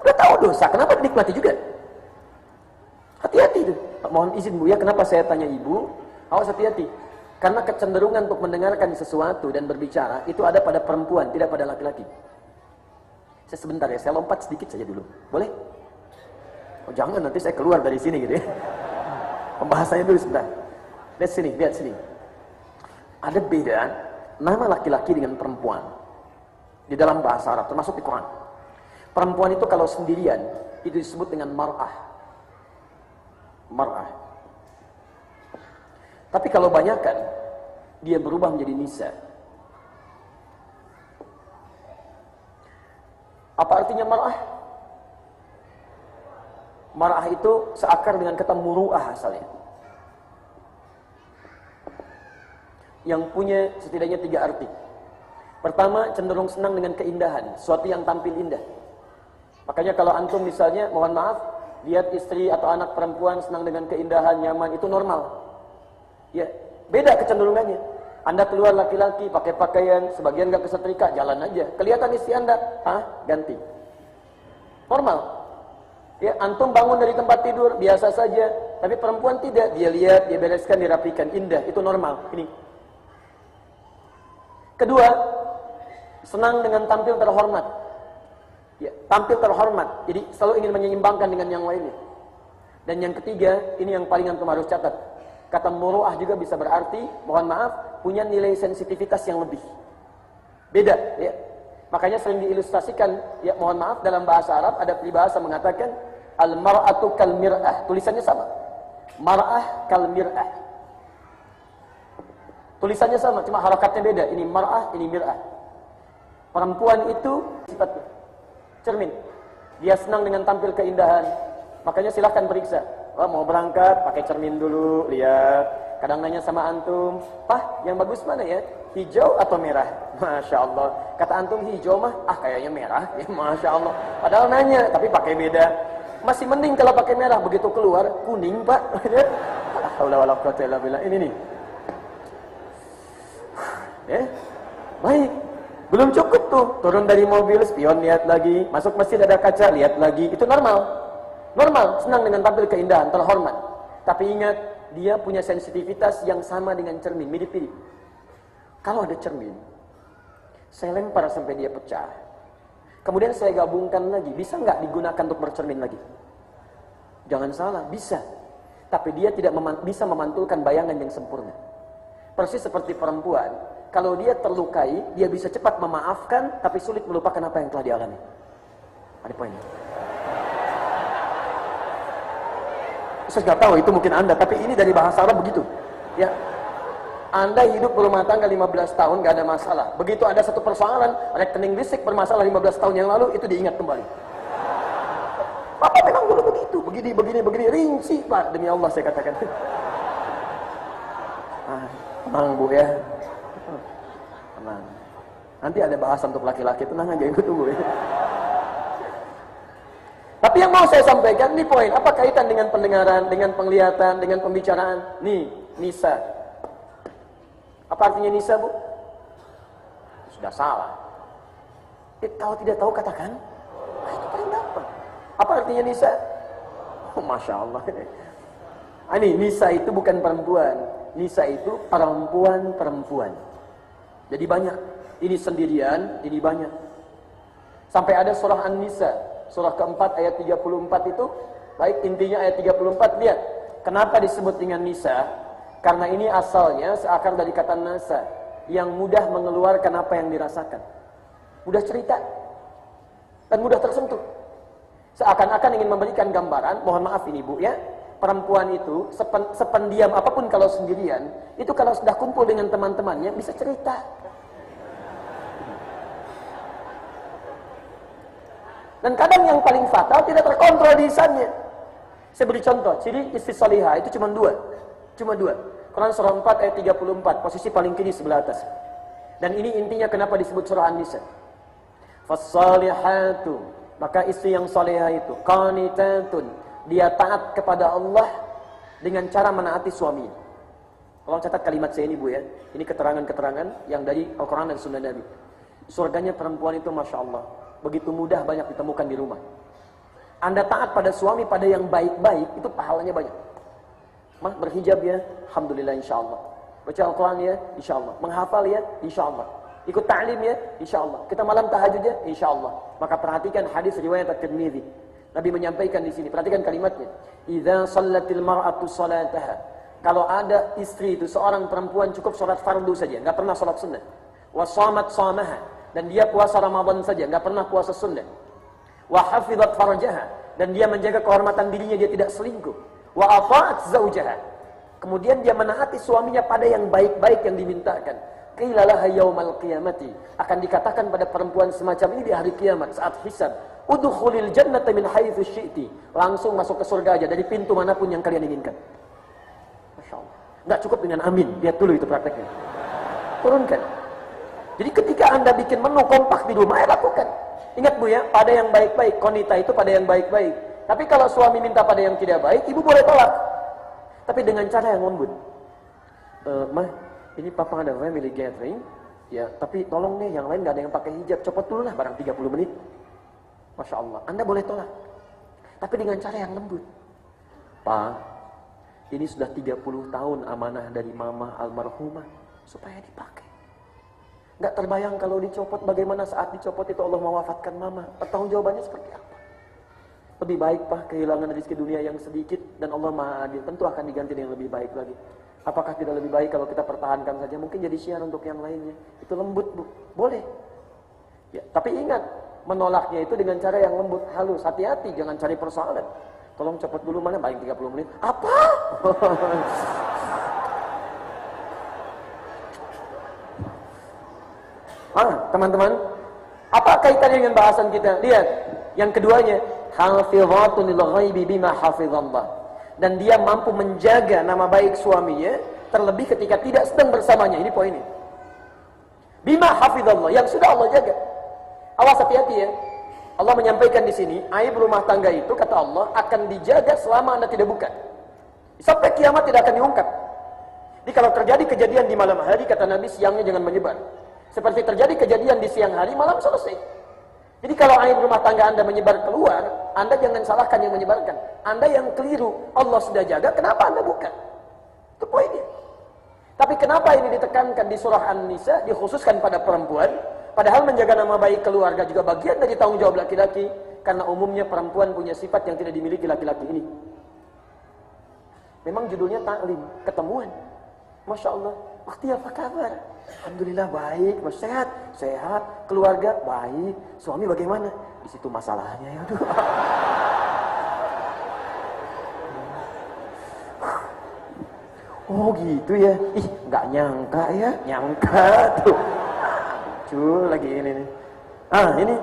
Udah tahu dosa, kenapa dinikmati juga? Hati-hati tuh. Mohon izin Bu ya, kenapa saya tanya ibu? Awas, hati-hati. Karena kecenderungan untuk mendengarkan sesuatu dan berbicara itu ada pada perempuan, tidak pada laki-laki. Saya sebentar ya, saya lompat sedikit saja dulu. Boleh? Oh, jangan nanti saya keluar dari sini gitu ya. Pembahasannya dulu sebentar. Lihat sini. Ada beda nama laki-laki dengan perempuan di dalam bahasa Arab, termasuk di Quran. Perempuan itu kalau sendirian itu disebut dengan mar'ah. Mar'ah. Tapi kalau banyakan dia berubah menjadi nisa. Apa artinya mar'ah? Mar'ah itu seakar dengan kata muru'ah asalnya. Yang punya setidaknya 3 arti. Pertama, cenderung senang dengan keindahan, sesuatu yang tampil indah. Makanya kalau antum misalnya, mohon maaf, lihat istri atau anak perempuan senang dengan keindahan, nyaman, itu normal. Ya, beda kecenderungannya. Anda keluar laki-laki pakai pakaian, sebagian gak kesetrika, jalan aja. Kelihatan istri Anda, ganti. Normal. Ya, antum bangun dari tempat tidur biasa saja, tapi perempuan tidak. Dia lihat, dia bereskan, dirapikan, indah, itu normal. Ini. Kedua, senang dengan tampil terhormat. Ya, tampil terhormat. Jadi selalu ingin menyeimbangkan dengan yang lainnya. Dan yang ketiga, ini yang paling antum harus catat. Kata muru'ah juga bisa berarti, mohon maaf, punya nilai sensitivitas yang lebih. Beda, ya. Makanya sering diilustrasikan, ya mohon maaf, dalam bahasa Arab ada peribahasa mengatakan al-mar'atu kal mir'ah. Tulisannya sama. Mar'ah kal mir'ah. Tulisannya sama, cuma harakatnya beda. Ini mar'ah, ini mir'ah. Perempuan itu sifatnya cermin. Dia senang dengan tampil keindahan. Makanya silahkan periksa. Mau berangkat, pakai cermin dulu, lihat. Kadang nanya sama antum, "Pak, yang bagus mana ya? Hijau atau merah?" Masya Allah. Kata antum hijau mah, kayaknya merah. Ya, Masya Allah. Padahal nanya, tapi pakai beda. Masih mending kalau pakai merah. Begitu keluar, kuning Pak. Ini nih. Ya, baik. Belum cukup tuh. Turun dari mobil, spion lihat lagi. Masuk masjid ada kaca, lihat lagi. Itu normal. Normal, senang dengan tampil keindahan, terhormat. Tapi ingat, dia punya sensitivitas yang sama dengan cermin, mirip-mirip. Kalau ada cermin, saya lempar sampai dia pecah. Kemudian saya gabungkan lagi, bisa nggak digunakan untuk bercermin lagi? Jangan salah, bisa. tapi dia tidak bisa memantulkan bayangan yang sempurna. Persis seperti perempuan, kalau dia terlukai, dia bisa cepat memaafkan, tapi sulit melupakan apa yang telah dialami. Ada poinnya. Saya nggak tahu, itu mungkin Anda, tapi ini dari bahasa Arab begitu. Ya, Anda hidup berumah tangga 15 tahun, nggak ada masalah. Begitu ada satu persoalan, rekening listrik bermasalah 15 tahun yang lalu, itu diingat kembali. Papa memang dulu begitu, begini, rinci Pak, demi Allah saya katakan. Tenang Bu ya, tenang. Nanti ada bahas untuk laki-laki, tenang aja, ikut tunggu ya. Tapi yang mau saya sampaikan, ini poin, apa kaitan dengan pendengaran, dengan penglihatan, dengan pembicaraan? Nih, nisa. Apa artinya nisa Bu? Sudah salah. Kalau tidak tahu katakan, itu paling gampang. Apa artinya nisa? Oh, Masya Allah. Ini nisa itu bukan perempuan. Nisa itu perempuan-perempuan. Jadi banyak. Ini sendirian, ini banyak. Sampai ada surah An-Nisa. Surah keempat ayat 34 itu. Baik, intinya ayat 34. Lihat. Kenapa disebut dengan nisa? Karena ini asalnya seakar dari kata nasa. Yang mudah mengeluarkan apa yang dirasakan. Mudah cerita. Dan mudah tersentuh. Seakan-akan ingin memberikan gambaran, mohon maaf ini Bu ya, perempuan itu sependiam apapun kalau sendirian, itu kalau sudah kumpul dengan teman-temannya bisa cerita. Dan kadang yang paling fatal tidak terkontrol lisannya. Saya beri contoh, ciri istri salihah itu cuma dua. Quran surah 4 ayat 34, posisi paling kiri sebelah atas. Dan ini intinya kenapa disebut surah An-Nisa. Fassalihatu, maka istri yang salihah itu qanitatun, dia taat kepada Allah dengan cara menaati suaminya. Tolong catat kalimat saya ini Bu ya. Ini keterangan-keterangan yang dari Al-Quran dan Sunnah Nabi. Surganya perempuan itu Masya Allah begitu mudah, banyak ditemukan di rumah. Anda taat pada suami pada yang baik-baik, itu pahalanya banyak. Mah berhijab ya, Alhamdulillah insya Allah. Baca Al-Quran ya, insya Allah. Menghafal ya, insya Allah. Ikut ta'lim ya, insya Allah. Kita malam tahajud ya, insya Allah. Maka perhatikan hadis riwayat At-Tirmidzi. Nabi menyampaikan di sini, perhatikan kalimatnya. Idza shallatil mar'atu salataha. Kalau ada istri itu seorang perempuan cukup salat fardu saja, enggak pernah salat sunnah. Wa shamat shamaha, dan dia puasa Ramadan saja, enggak pernah puasa sunnah. Wa hafizat farjaha, dan dia menjaga kehormatan dirinya, dia tidak selingkuh. Wa ata'at zaujaha, kemudian dia menaati suaminya pada yang baik-baik yang dimintakan. Qila laha yaumal qiyamati, akan dikatakan pada perempuan semacam ini di hari kiamat saat hisab, udkhulil jannata min haitsu syi'ti, langsung masuk ke surga aja dari pintu manapun yang kalian inginkan. Masya Allah. Nggak cukup dengan amin, lihat dulu itu prakteknya. Turunkan. Jadi ketika Anda bikin menu kompak di rumah, lakukan. Ingat Bu ya, pada yang baik-baik, konita itu pada yang baik-baik. Tapi kalau suami minta pada yang tidak baik, ibu boleh tolak. Tapi dengan cara yang lembut. Mah, ini papa ada family gathering, ya, tapi tolong nih yang lain gak ada yang pakai hijab, copot dulu lah barang 30 menit. Masya Allah, Anda boleh tolak. Tapi dengan cara yang lembut. Pak, ini sudah 30 tahun amanah dari mama almarhumah, supaya dipakai. Gak terbayang kalau dicopot, bagaimana saat dicopot itu Allah mewafatkan mama. Pertanggungjawabannya seperti apa? Lebih baik Pak kehilangan rezeki dunia yang sedikit, dan Allah Maha Adil, tentu akan diganti dengan lebih baik lagi. Apakah tidak lebih baik kalau kita pertahankan saja? Mungkin jadi syiar untuk yang lainnya. Itu lembut Bu, boleh. Ya, tapi ingat, menolaknya itu dengan cara yang lembut, halus. Hati-hati, jangan cari persoalan. Tolong copot dulu, mana paling 30 menit. Apa? Teman-teman, apa kaitannya dengan bahasan kita? Lihat, yang keduanya, hafizatun lil ghaibi bima hafizallah. Dan dia mampu menjaga nama baik suaminya, terlebih ketika tidak sedang bersamanya. Ini poinnya. Bima hafizallah, yang sudah Allah jaga. Awas, hati-hati ya. Allah menyampaikan di sini, aib rumah tangga itu kata Allah akan dijaga selama Anda tidak buka. Sampai kiamat tidak akan diungkap. Jadi kalau terjadi kejadian di malam hari, kata Nabi, siangnya jangan menyebar. Seperti terjadi kejadian di siang hari, malam selesai. Jadi kalau aib rumah tangga Anda menyebar keluar, Anda jangan salahkan yang menyebarkan. Anda yang keliru. Allah sudah jaga, kenapa Anda buka? Itu poinnya. Tapi kenapa ini ditekankan di surah An-Nisa, dikhususkan pada perempuan, padahal menjaga nama baik keluarga juga bagian dari tanggung jawab laki-laki, karena umumnya perempuan punya sifat yang tidak dimiliki laki-laki ini. Memang judulnya taklim, ketemuan. Masya Allah. Waktu apa kabar? Alhamdulillah baik, Mas, sehat, sehat. Keluarga baik. Suami bagaimana? Di situ masalahnya ya. Aduh. Oh gitu ya. Ih, nggak nyangka ya, nyangka tuh. Cul lagi ini nih. Ini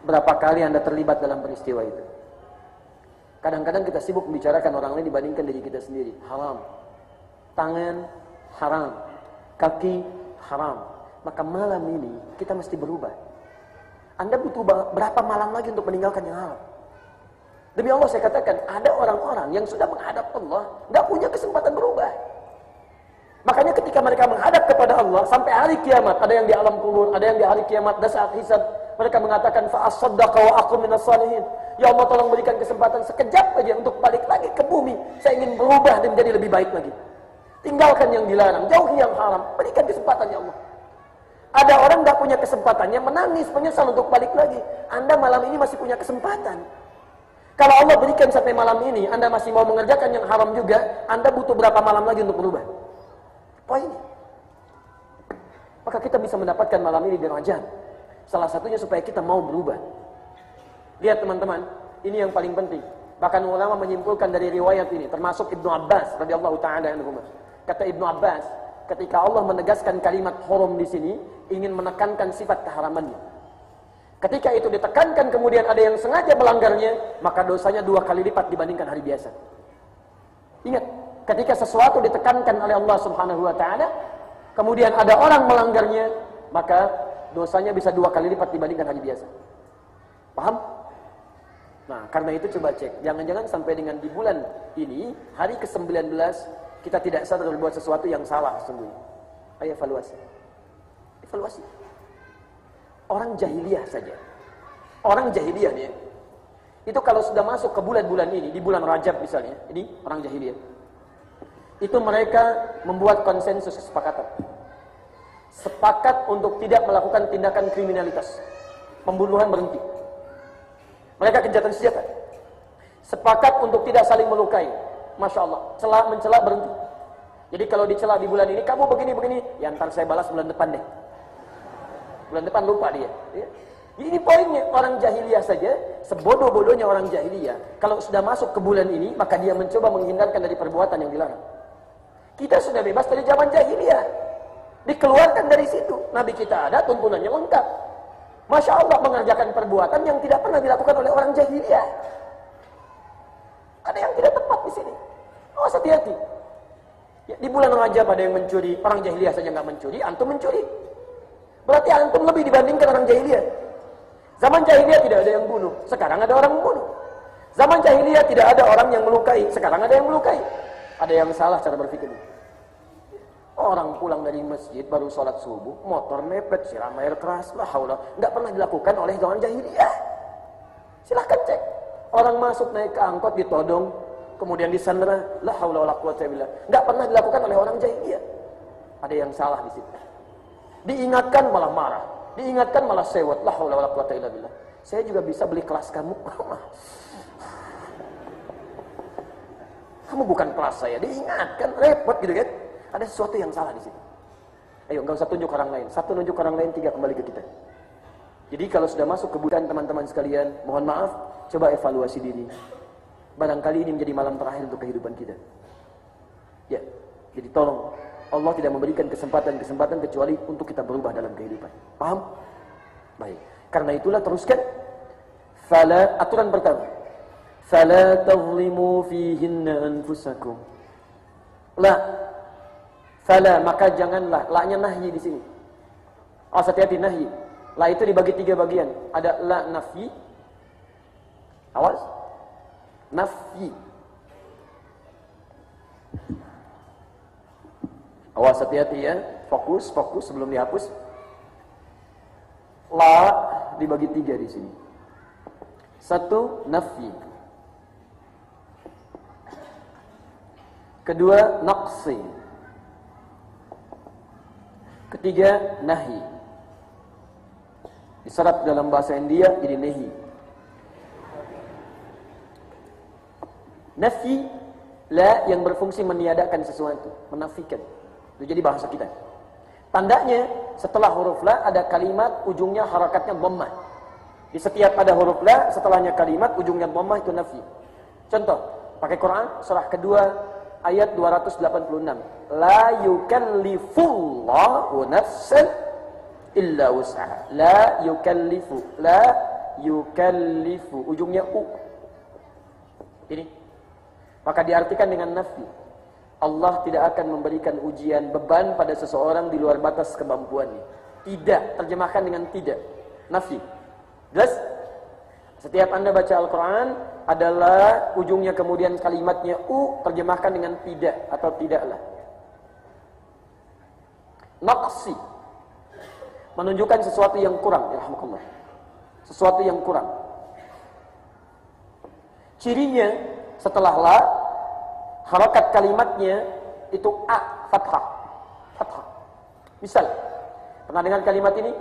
berapa kali Anda terlibat dalam peristiwa itu? Kadang-kadang kita sibuk membicarakan orang lain dibandingkan diri kita sendiri. Haram. Tangan haram, kaki haram. Maka malam ini kita mesti berubah. Anda butuh berapa malam lagi untuk meninggalkan yang haram? Demi Allah saya katakan, ada orang-orang yang sudah menghadap Allah, nggak punya kesempatan berubah. Makanya ketika mereka menghadap kepada Allah sampai hari kiamat, ada yang di alam kubur, ada yang di hari kiamat, dan saat hisab, mereka mengatakan fa'asaddaqa wa aqum minas salihin. Ya Allah, tolong berikan kesempatan sekejap aja untuk balik lagi ke bumi. Saya ingin berubah dan menjadi lebih baik lagi. Tinggalkan yang dilarang, jauhi yang haram, berikan kesempatan ya Allah. Ada orang nggak punya kesempatannya, menangis, menyesal untuk balik lagi. Anda malam ini masih punya kesempatan. Kalau Allah berikan sampai malam ini, Anda masih mau mengerjakan yang haram juga, Anda butuh berapa malam lagi untuk berubah? Poinnya. Maka kita bisa mendapatkan malam ini derajat. Salah satunya supaya kita mau berubah. Lihat teman-teman, ini yang paling penting. Bahkan ulama menyimpulkan dari riwayat ini, termasuk Ibnu Abbas radhiyallahu taala anhu. Kata Ibnu Abbas, ketika Allah menegaskan kalimat haram di sini, ingin menekankan sifat keharamannya. Ketika itu ditekankan kemudian ada yang sengaja melanggarnya, maka dosanya 2 kali lipat dibandingkan hari biasa. Ingat, ketika sesuatu ditekankan oleh Allah Subhanahu wa taala, kemudian ada orang melanggarnya, maka dosanya bisa 2 kali lipat dibandingkan hari biasa. Paham? Nah, karena itu coba cek, jangan-jangan sampai dengan di bulan ini, hari ke-19, kita tidak sadar berbuat sesuatu yang salah sesungguhnya. Ayo evaluasi. Evaluasi. Orang jahiliyah saja. Orang jahiliyah nih, itu kalau sudah masuk ke bulan-bulan ini, di bulan Rajab misalnya, ini orang jahiliyah. Itu mereka membuat konsensus kesepakatan. Sepakat untuk tidak melakukan tindakan kriminalitas. Pembunuhan berhenti. Mereka kejahatan senjata. Sepakat untuk tidak saling melukai. Masya Allah, mencela berhenti. Jadi kalau dicela di bulan ini, kamu begini-begini, ya ntar saya balas bulan depan deh. Bulan depan lupa dia. Ya. Ini poinnya, orang jahiliyah saja, sebodoh-bodohnya orang jahiliyah, kalau sudah masuk ke bulan ini, maka dia mencoba menghindarkan dari perbuatan yang dilarang. Kita sudah bebas dari zaman jahiliyah. Dikeluarkan dari situ. Nabi kita ada, tuntunannya lengkap. Masya Allah, mengerjakan perbuatan yang tidak pernah dilakukan oleh orang jahiliyah. Ada yang tidak tepat di sini. Oh, hati-hati. Ya, di bulan Rajab ada yang mencuri, orang jahiliyah saja nggak mencuri, antum mencuri. Berarti antum lebih dibandingkan orang jahiliyah. Zaman jahiliyah tidak ada yang bunuh, sekarang ada orang membunuh. Zaman jahiliyah tidak ada orang yang melukai, sekarang ada yang melukai. Ada yang salah cara berpikir. Orang pulang dari masjid baru sholat subuh, motor mepet, siram air keras, la haula, nggak pernah dilakukan oleh zaman jahiliyah. Silahkan cek. Orang masuk naik ke angkot ditodong, kemudian disandera, la haula wala quwwata illa billah. Nggak pernah dilakukan oleh orang jahiliyah. Ada yang salah di situ. Diingatkan malah marah, diingatkan malah sewot, la haula wala quwwata illa billah. Saya juga bisa beli kelas kamu. Kamu bukan kelas saya, diingatkan, repot gitu kan. Ada sesuatu yang salah di situ. Ayo, enggak usah tunjuk orang lain. 1 nunjuk orang lain, 3 kembali ke kita. Jadi kalau sudah masuk kebutuhan teman-teman sekalian, mohon maaf, coba evaluasi diri. Barangkali ini menjadi malam terakhir untuk kehidupan kita. Ya, jadi tolong, Allah tidak memberikan kesempatan-kesempatan kecuali untuk kita berubah dalam kehidupan. Paham? Baik. Karena itulah teruskan. Aturan pertama. Fala tazlimu fihinna anfusakum. Fala, maka janganlah. La-nya nahyi di sini. Oh, hati-hati, nahyi. La itu dibagi 3 bagian. Ada la nafyi. Awas. Nafyi. Awas, hati-hati ya. Fokus sebelum dihapus. La dibagi 3 di sini. 1, nafyi. Kedua, naqsi. Ketiga, nahi. Diserap dalam bahasa India jadi nahi. Nafi La yang berfungsi meniadakan sesuatu, menafikan. Itu jadi bahasa kita. Tandanya setelah huruf la ada kalimat ujungnya harakatnya dhammah. Di setiap ada huruf la setelahnya kalimat ujungnya dhammah itu nafi. Contoh, pakai Quran surah kedua ayat 286. La yukallifullahu nafsan illa wus'aha. La yukallifu. La yukallifu. Ujungnya u. Ini. Maka diartikan dengan nafi. Allah tidak akan memberikan ujian beban pada seseorang di luar batas kemampuannya. Tidak. Terjemahkan dengan tidak. Nafi. Jelas? Setiap Anda baca Al-Quran adalah ujungnya kemudian kalimatnya u, terjemahkan dengan tidak atau tidaklah. Naqsi. Menunjukkan sesuatu yang kurang. Yarhamukallah. Sesuatu yang kurang. Cirinya setelah la, harakat kalimatnya itu a, fathah. Fathah. Misal, pernah dengar kalimat ini?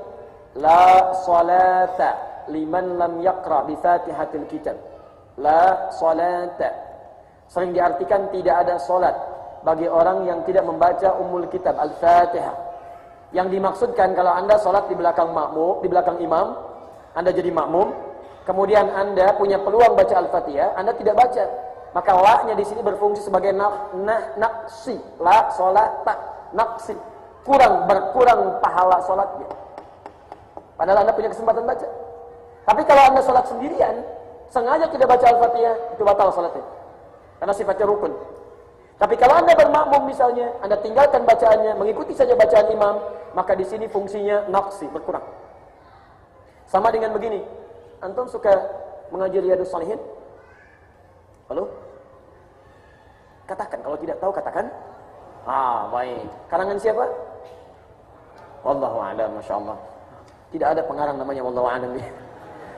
La salata liman lam yaqra bi Fatihatil Kitab. La salata. Sering diartikan tidak ada salat bagi orang yang tidak membaca Ummul Kitab Al-Fatihah. Yang dimaksudkan kalau Anda salat di belakang makmum, di belakang imam, Anda jadi makmum, kemudian Anda punya peluang baca Al-Fatihah, Anda tidak baca. Maka la-nya di sini berfungsi sebagai naqsi. La salata, naqsi. Berkurang pahala salatnya. Padahal Anda punya kesempatan baca. Tapi kalau Anda salat sendirian, sengaja tidak baca Al-Fatihah, itu batal salatnya. Karena sifatnya rukun. Tapi kalau Anda bermakmum misalnya, Anda tinggalkan bacaannya, mengikuti saja bacaan imam, maka di sini fungsinya naqsi, berkurang. Sama dengan begini. Antum suka mengaji Riyadhus Shalihin? Halo? Katakan, kalau tidak tahu katakan. Baik. Karangan siapa? Wallahu a'lam, masyaallah. Tidak ada pengarang namanya wallahu a'lam.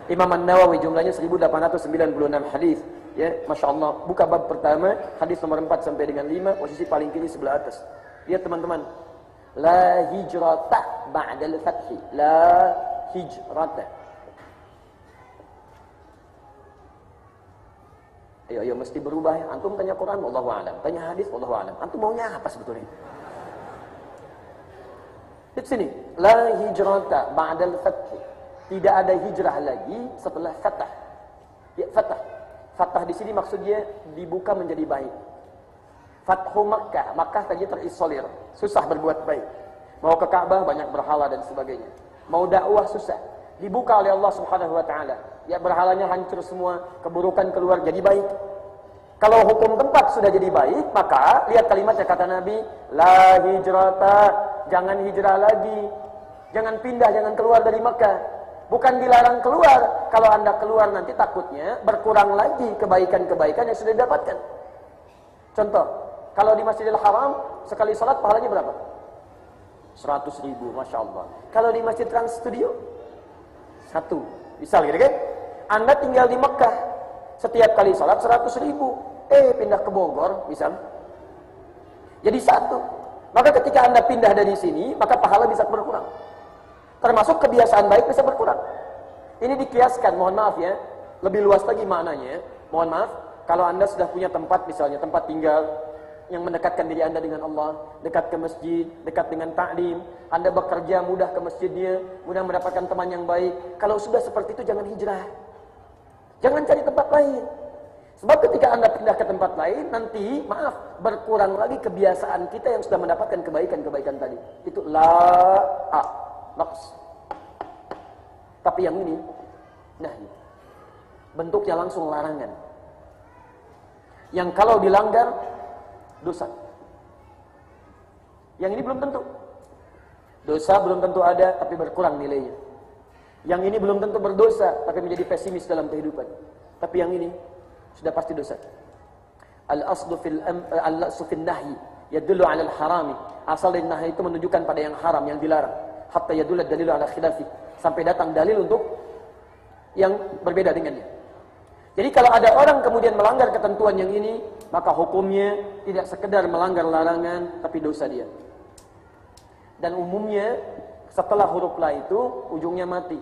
Imam An-Nawawi jumlahnya 1896 hadis. Ya, masyaallah. Buka bab pertama, hadis nomor 4 sampai dengan 5, posisi paling kiri sebelah atas. Lihat teman-teman. La hijrata ba'dal fathi. La hijrata. Ayo mesti berubah ya. Antum tanya Quran, wallahu a'lam. Tanya hadis, wallahu a'lam. Antum maunya apa sebetulnya? Di sini, la hijrata ba'dal fath. Tidak ada hijrah lagi setelah fatah. Ya, fatah. Fatah di sini maksudnya dibuka menjadi baik. Fathu Makkah, Makkah tadi terisolir, susah berbuat baik. Mau ke Ka'bah banyak berhala dan sebagainya. Mau dakwah susah. Dibuka oleh Allah Subhanahu wa taala. Ya, berhalanya hancur semua, keburukan keluar jadi baik. Kalau hukum tempat sudah jadi baik, maka lihat kalimatnya kata Nabi, la hijrata, jangan hijrah lagi. Jangan pindah, jangan keluar dari Makkah. Bukan dilarang keluar. Kalau Anda keluar nanti takutnya berkurang lagi kebaikan-kebaikan yang sudah didapatkan. Contoh, kalau di Masjidil Haram sekali salat pahalanya berapa? 100.000, Masya Allah. Kalau di Masjid Trans Studio 1. Misal gitu kan? Anda tinggal di Mekah, setiap kali salat 100.000. Pindah ke Bogor, misal. Jadi 1. Maka ketika Anda pindah dari sini, maka pahala bisa berkurang. Termasuk kebiasaan baik bisa berkurang. Ini dikiaskan, mohon maaf ya. Lebih luas lagi maknanya. Mohon maaf, kalau Anda sudah punya tempat misalnya, tempat tinggal yang mendekatkan diri Anda dengan Allah, dekat ke masjid, dekat dengan ta'lim, Anda bekerja mudah ke masjidnya, mudah mendapatkan teman yang baik. Kalau sudah seperti itu jangan hijrah. Jangan cari tempat lain. Sebab ketika Anda pindah ke tempat lain, nanti, maaf, berkurang lagi kebiasaan kita yang sudah mendapatkan kebaikan-kebaikan tadi. Itu naqs. Tapi yang ini, bentuknya langsung larangan. Yang kalau dilanggar, dosa. Yang ini belum tentu. Dosa belum tentu ada, tapi berkurang nilainya. Yang ini belum tentu berdosa, tapi menjadi pesimis dalam kehidupan. Tapi yang ini, sudah pasti dosa. Al-aslu fil nahyi yadullu 'ala al-harami. Asal dari nahi itu menunjukkan pada yang haram, yang dilarang. Hatta yadullu dalilu 'ala khilafi. Sampai datang dalil untuk yang berbeda dengannya. Jadi kalau ada orang kemudian melanggar ketentuan yang ini, maka hukumnya tidak sekedar melanggar larangan, tapi dosa dia. Dan umumnya setelah huruf la itu ujungnya mati.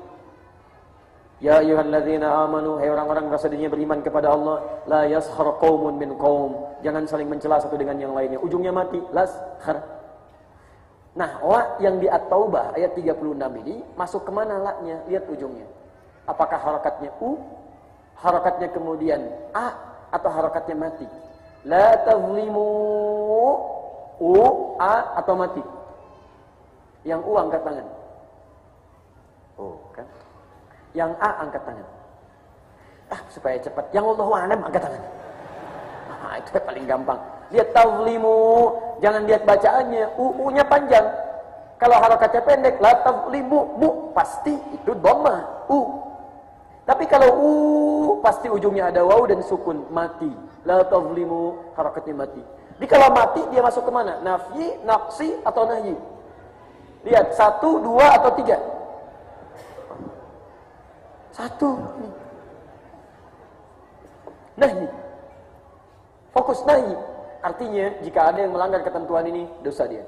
Ya ayyuhalladzina amanu, hai orang-orang merasa dirinya beriman kepada Allah, la yaskhar qaumun min qaum, jangan saling mencela satu dengan yang lainnya. Ujungnya mati, laskhar. Nah, la yang di At-Taubah ayat 36 ini masuk kemana la-nya? Lihat ujungnya. Apakah harakatnya u, harakatnya kemudian a, atau harakatnya mati? La tazlimu, u, a atau mati? Yang u angkat tangan. Oh, kan? Yang A angkat tangan. Supaya cepat. Yang Allahu a'lam angkat tangan. Itu yang paling gampang. Lihat tazlimu, jangan lihat bacaannya. U-nya panjang. Kalau harakatnya pendek, la tazlimu, mu pasti itu dhamma, u. Tapi kalau u pasti ujungnya ada waw dan sukun, mati. La tazlimu, harakatnya mati. Jadi kalau mati dia masuk ke mana? Nafyi, naqsi atau nahyi? Lihat 1, 2 atau 3? 1. Nahi. Fokus nahi. Artinya jika ada yang melanggar ketentuan ini, dosa dia.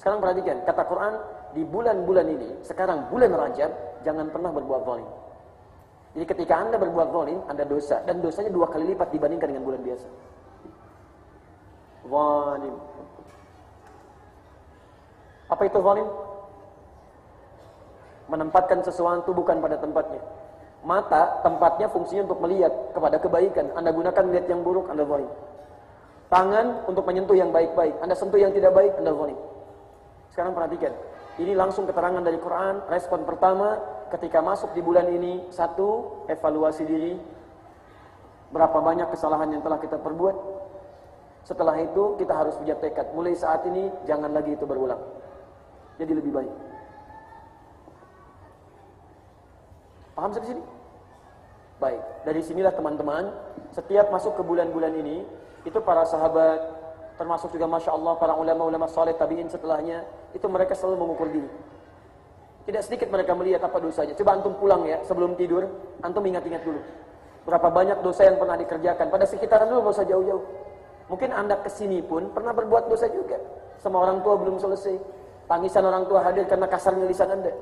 Sekarang perhatikan, kata Quran, di bulan-bulan ini, sekarang bulan Rajab, jangan pernah berbuat zalim. Jadi ketika Anda berbuat zalim, Anda dosa. Dan dosanya 2 kali lipat dibandingkan dengan bulan biasa. Zalim. Apa itu zalim? Menempatkan sesuatu bukan pada tempatnya. Mata, tempatnya fungsinya untuk melihat kepada kebaikan. Anda gunakan melihat yang buruk, Anda zalim. Tangan untuk menyentuh yang baik-baik. Anda sentuh yang tidak baik, Anda zalim. Sekarang perhatikan. Ini langsung keterangan dari Quran. Respon pertama, ketika masuk di bulan ini, 1, evaluasi diri. Berapa banyak kesalahan yang telah kita perbuat. Setelah itu, kita harus punya tekad. Mulai saat ini, jangan lagi itu berulang. Jadi lebih baik. Paham sampai sini? Baik, dari sinilah teman-teman, setiap masuk ke bulan-bulan ini, itu para sahabat, termasuk juga Masya Allah, para ulama-ulama saleh tabi'in setelahnya, itu mereka selalu mengukur diri. Tidak sedikit mereka melihat apa dosanya. Coba antum pulang ya, sebelum tidur, antum ingat-ingat dulu. Berapa banyak dosa yang pernah dikerjakan. Pada sekitaran dulu, gak usah jauh-jauh. Mungkin Anda kesini pun pernah berbuat dosa juga. Sama orang tua belum selesai. Tangisan orang tua hadir karena kasarnya lisan Anda.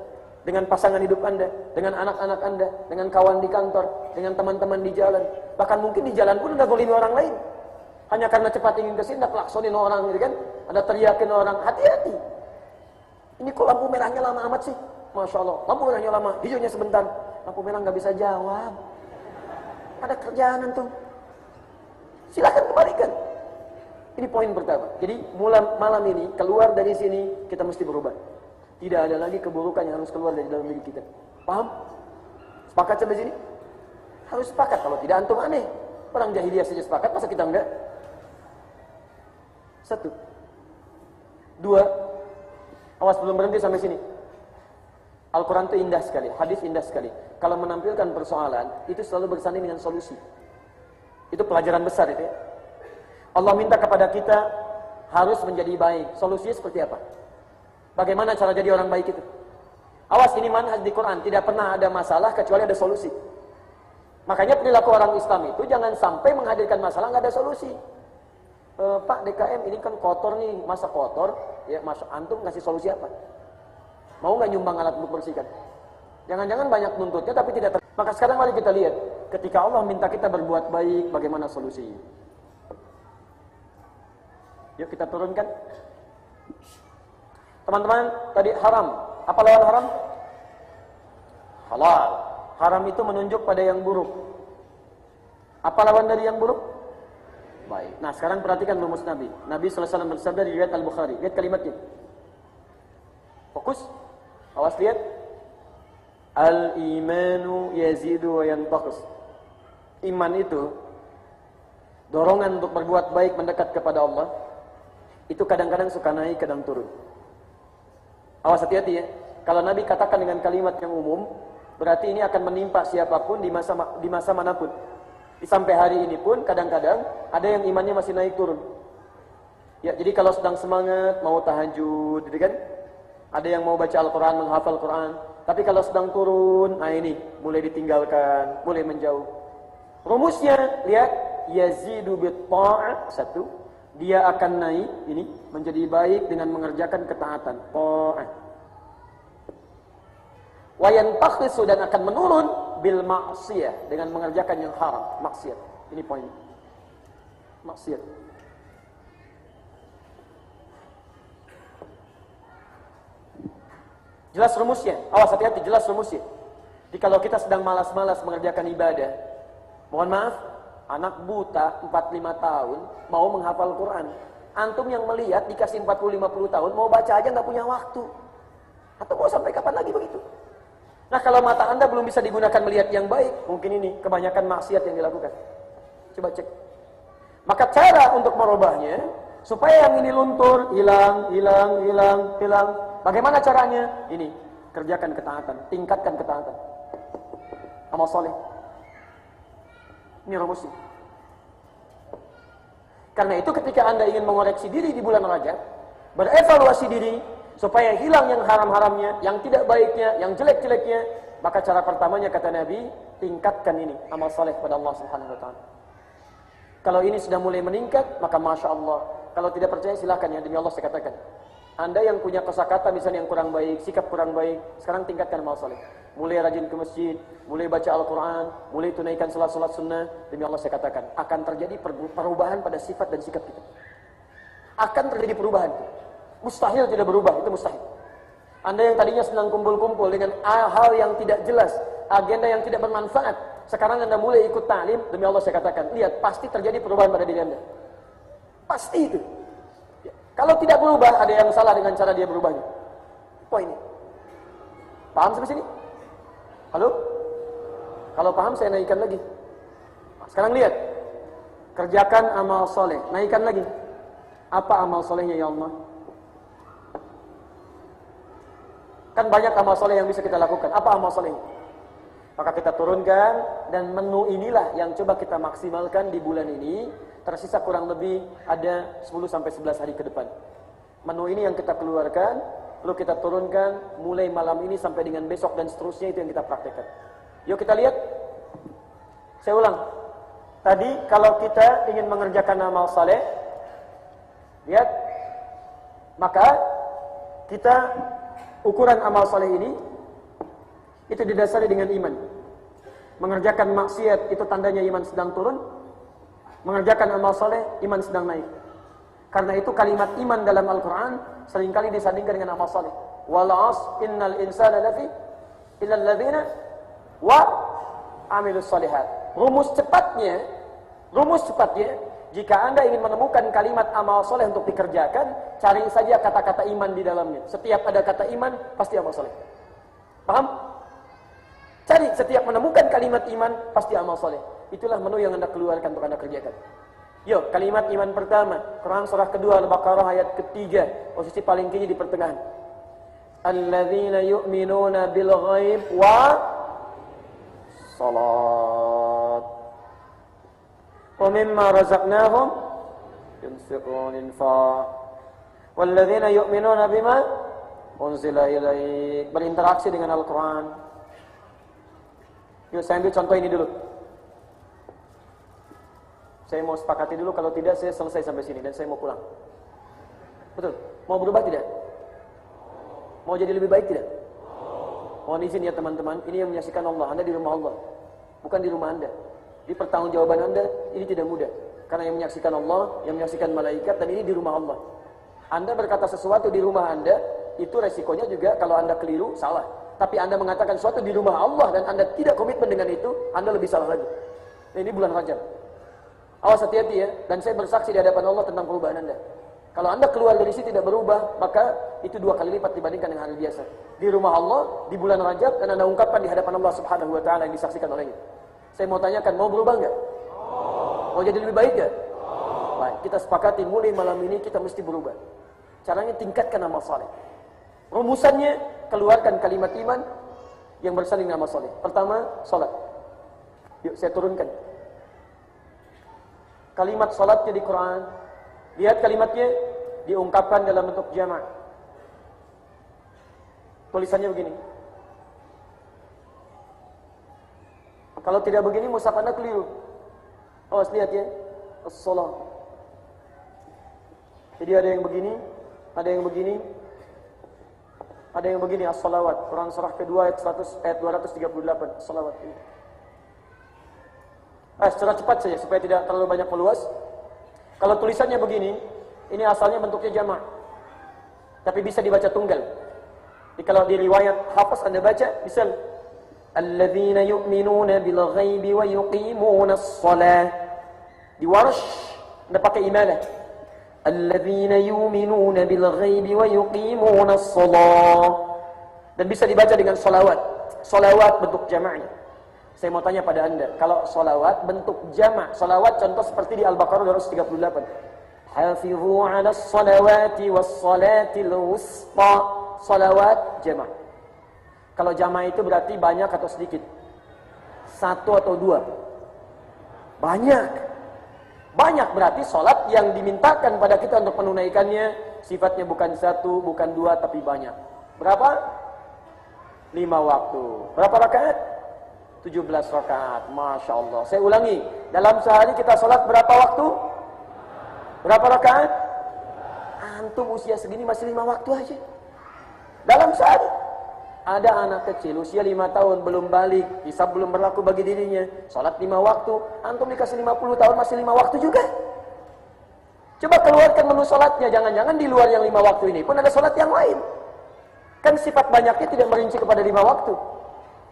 Dengan pasangan hidup Anda, dengan anak-anak Anda, dengan kawan di kantor, dengan teman-teman di jalan. Bahkan mungkin di jalan pun Anda zalimi orang lain. Hanya karena cepat ingin kesini, Anda klaksonin orang, gitu kan? Anda teriakin orang, hati-hati. Ini kok lampu merahnya lama amat sih? Masya Allah, lampu merahnya lama, hijaunya sebentar. Lampu merah nggak bisa jawab. Ada kerjaan antum. Silahkan kembalikan. Ini poin pertama. Jadi malam ini, keluar dari sini, kita mesti berubah. Tidak ada lagi keburukan yang harus keluar dari dalam diri kita. Paham? Sepakat sampai sini? Harus sepakat. Kalau tidak antum aneh. Orang jahiliyah saja sepakat, masa kita enggak? 1. 2. Awas, belum berhenti sampai sini. Al-Quran itu indah sekali. Hadis indah sekali. Kalau menampilkan persoalan, itu selalu bersanding dengan solusi. Itu pelajaran besar itu ya. Allah minta kepada kita harus menjadi baik. Solusinya seperti apa? Bagaimana cara jadi orang baik itu? Awas, ini manhaj di Quran. Tidak pernah ada masalah kecuali ada solusi. Makanya perilaku orang Islam itu jangan sampai menghadirkan masalah nggak ada solusi. Pak DKM ini kan kotor nih, masa kotor? Ya, masa antum ngasih solusi apa? Mau nggak nyumbang alat untuk bersihkan? Jangan-jangan banyak nuntutnya tapi tidak Maka sekarang mari kita lihat, ketika Allah minta kita berbuat baik, bagaimana solusinya? Yuk kita turunkan. Teman-teman, tadi haram. Apa lawan haram? Halal. Haram itu menunjuk pada yang buruk. Apa lawan dari yang buruk? Baik. Nah, sekarang perhatikan rumus Nabi. Nabi SAW bersabda di riwayat Al-Bukhari. Lihat kalimatnya. Fokus. Awas lihat. Al-imanu yazidu wa yantakus. Iman itu dorongan untuk berbuat baik mendekat kepada Allah. Itu kadang-kadang suka naik, kadang turun. Awas, hati-hati ya. Kalau Nabi katakan dengan kalimat yang umum, berarti ini akan menimpa siapapun di masa manapun. Sampai hari ini pun kadang-kadang ada yang imannya masih naik turun. Ya, jadi kalau sedang semangat mau tahajud, gitu kan? Ada yang mau baca Al-Quran, menghafal Quran. Tapi kalau sedang turun, nah ini mulai ditinggalkan, mulai menjauh. Rumusnya, lihat, yazidu bit-ta'ah, 1. Dia akan naik, ini menjadi baik dengan mengerjakan ketaatan. Ta'ah. Wa yantakhisu, dan akan menurun bil ma'siyah, dengan mengerjakan yang haram, maksiat. Ini poin. Maksiat. Jelas rumusnya. Awas, hati-hati, jelas rumusnya. Jadi kalau kita sedang malas-malas mengerjakan ibadah, mohon maaf, anak buta 4-5 tahun mau menghafal Quran. Antum yang melihat dikasih 40-50 tahun mau baca aja nggak punya waktu. Atau mau sampai kapan lagi begitu? Nah, kalau mata Anda belum bisa digunakan melihat yang baik, mungkin ini kebanyakan maksiat yang dilakukan. Coba cek. Maka cara untuk merubahnya supaya yang ini luntur, hilang. Bagaimana caranya? Ini, kerjakan ketaatan, tingkatkan ketaatan. Amal soleh. Ini rumusnya. Karena itu ketika Anda ingin mengoreksi diri di bulan Rajab, berevaluasi diri supaya hilang yang haram-haramnya, yang tidak baiknya, yang jelek-jeleknya, maka cara pertamanya kata Nabi, tingkatkan ini amal soleh kepada Allah Subhanahu wa taala. Kalau ini sudah mulai meningkat, maka Masya Allah. Kalau tidak percaya silakan, ya demi Allah saya katakan. Anda yang punya kosakata misalnya yang kurang baik, sikap kurang baik, sekarang tingkatkan amal soleh. Mulai rajin ke masjid, mulai baca Al-Quran, mulai tunaikan salat-salat sunnah. Demi Allah saya katakan, akan terjadi perubahan pada sifat dan sikap kita. Akan terjadi perubahan. Mustahil tidak berubah, itu mustahil. Anda yang tadinya senang kumpul-kumpul dengan hal yang tidak jelas, agenda yang tidak bermanfaat, sekarang Anda mulai ikut ta'lim, demi Allah saya katakan, lihat, pasti terjadi perubahan pada diri Anda. Pasti itu. Kalau tidak berubah, ada yang salah dengan cara dia berubahnya. Poin ini. Paham sampai sini? Halo? Kalau paham saya naikkan lagi. Sekarang lihat. Kerjakan amal soleh. Naikkan lagi. Apa amal solehnya ya Allah? Kan banyak amal soleh yang bisa kita lakukan. Apa amal solehnya? Maka kita turunkan, dan menu inilah yang coba kita maksimalkan di bulan ini. Tersisa kurang lebih ada 10-11 hari ke depan. Menu ini yang kita keluarkan, lalu kita turunkan mulai malam ini sampai dengan besok dan seterusnya, itu yang kita praktekkan. Yuk kita lihat. Saya ulang. Tadi kalau kita ingin mengerjakan amal saleh, lihat, maka kita ukuran amal saleh ini itu didasari dengan iman. Mengerjakan maksiat itu tandanya iman sedang turun. Mengerjakan amal soleh, iman sedang naik. Karena itu kalimat iman dalam Al-Quran seringkali disandingkan dengan amal soleh. Wal 'asr innal insana lafi illal ladzina wa amilus solihat. Rumus cepatnya, jika Anda ingin menemukan kalimat amal soleh untuk dikerjakan, cari saja kata-kata iman di dalamnya. Setiap ada kata iman, pasti amal soleh. Paham? Cari, setiap menemukan kalimat iman, pasti amal soleh. Itulah menu yang Anda keluarkan untuk Anda kerjakan. Yuk, kalimat iman pertama, Quran surah kedua, Al-Baqarah ayat ketiga, posisi paling kiri di pertengahan. Alladzina yu'minuna bil ghaib wa salat. Wa mimma razaqnahum yunfiqun infaq. Walladzina yu'minuna bima unzila ilaik. Berinteraksi dengan Al-Quran. Yuk, saya ambil contoh ini dulu. Saya mau sepakati dulu, kalau tidak saya selesai sampai sini dan saya mau pulang. Betul? Mau berubah tidak? Mau jadi lebih baik tidak? Mohon izin ya teman-teman, ini yang menyaksikan Allah. Anda di rumah Allah, bukan di rumah Anda. Di pertanggungjawaban Anda ini tidak mudah, karena yang menyaksikan Allah, yang menyaksikan malaikat, dan ini di rumah Allah. Anda berkata sesuatu di rumah Anda, itu resikonya juga kalau Anda keliru, salah. Tapi Anda mengatakan sesuatu di rumah Allah dan Anda tidak komitmen dengan itu, Anda lebih salah lagi. Nah, ini bulan Rajab. Awas, hati-hati ya. Dan saya bersaksi di hadapan Allah tentang perubahan Anda. Kalau Anda keluar dari sini tidak berubah, maka itu 2 kali lipat dibandingkan dengan hari biasa. Di rumah Allah, di bulan Rajab, dan Anda ungkapkan di hadapan Allah Subhanahu wa taala yang disaksikan olehnya. Saya mau tanyakan, mau berubah enggak? Mau jadi lebih baik enggak? Baik, kita sepakati mulai malam ini kita mesti berubah. Caranya tingkatkan amal saleh. Rumusannya, keluarkan kalimat iman yang bersanding dengan amal saleh. Pertama, salat. Yuk saya turunkan. Kalimat salatnya di Quran. Lihat kalimatnya diungkapkan dalam bentuk jamak. Tulisannya begini. Kalau tidak begini, mushaf Anda keliru. Awas, lihat ya. As-salat. Jadi ada yang begini, ada yang begini, Ada yang begini, as-salawat. Quran surah kedua ayat 238. As-salawat ini. Secara cepat saja supaya tidak terlalu banyak meluas. Kalau tulisannya begini, ini asalnya bentuknya jamak. Tapi bisa dibaca tunggal. Jadi kalau di riwayat Hafiz Anda baca, misal alladzina yu'minuna bil ghaibi wa yuqimuna as-shalah. Di Warsh Anda pakai imalah. Alladzina yu'minuna bil ghaibi wa yuqimuna as-shalah. Dan bisa dibaca dengan salawat. Salawat bentuk jamaknya. Saya mau tanya pada Anda, kalau salawat bentuk jamak, salawat contoh seperti di Al-Baqarah 238. Hafizu 'alas salawati was salatil wusta. Salawat jamak. Kalau jamak itu berarti banyak atau sedikit? Satu atau dua? Banyak. Banyak berarti salat yang dimintakan pada kita untuk menunaikannya sifatnya bukan satu, bukan dua, tapi banyak. Berapa? 5 waktu. Berapa rakaat? 17 rakaat. Masya Allah. Saya ulangi. Dalam sehari kita salat berapa waktu? Berapa rakaat? Antum usia segini masih 5 waktu aja. Dalam sehari. Ada anak kecil usia 5 tahun belum balik. Hisab belum berlaku bagi dirinya. Salat 5 waktu. Antum dikasih 50 tahun masih 5 waktu juga. Coba keluarkan menu salatnya. Jangan-jangan di luar yang 5 waktu ini pun ada salat yang lain. Kan sifat banyaknya tidak merinci kepada 5 waktu.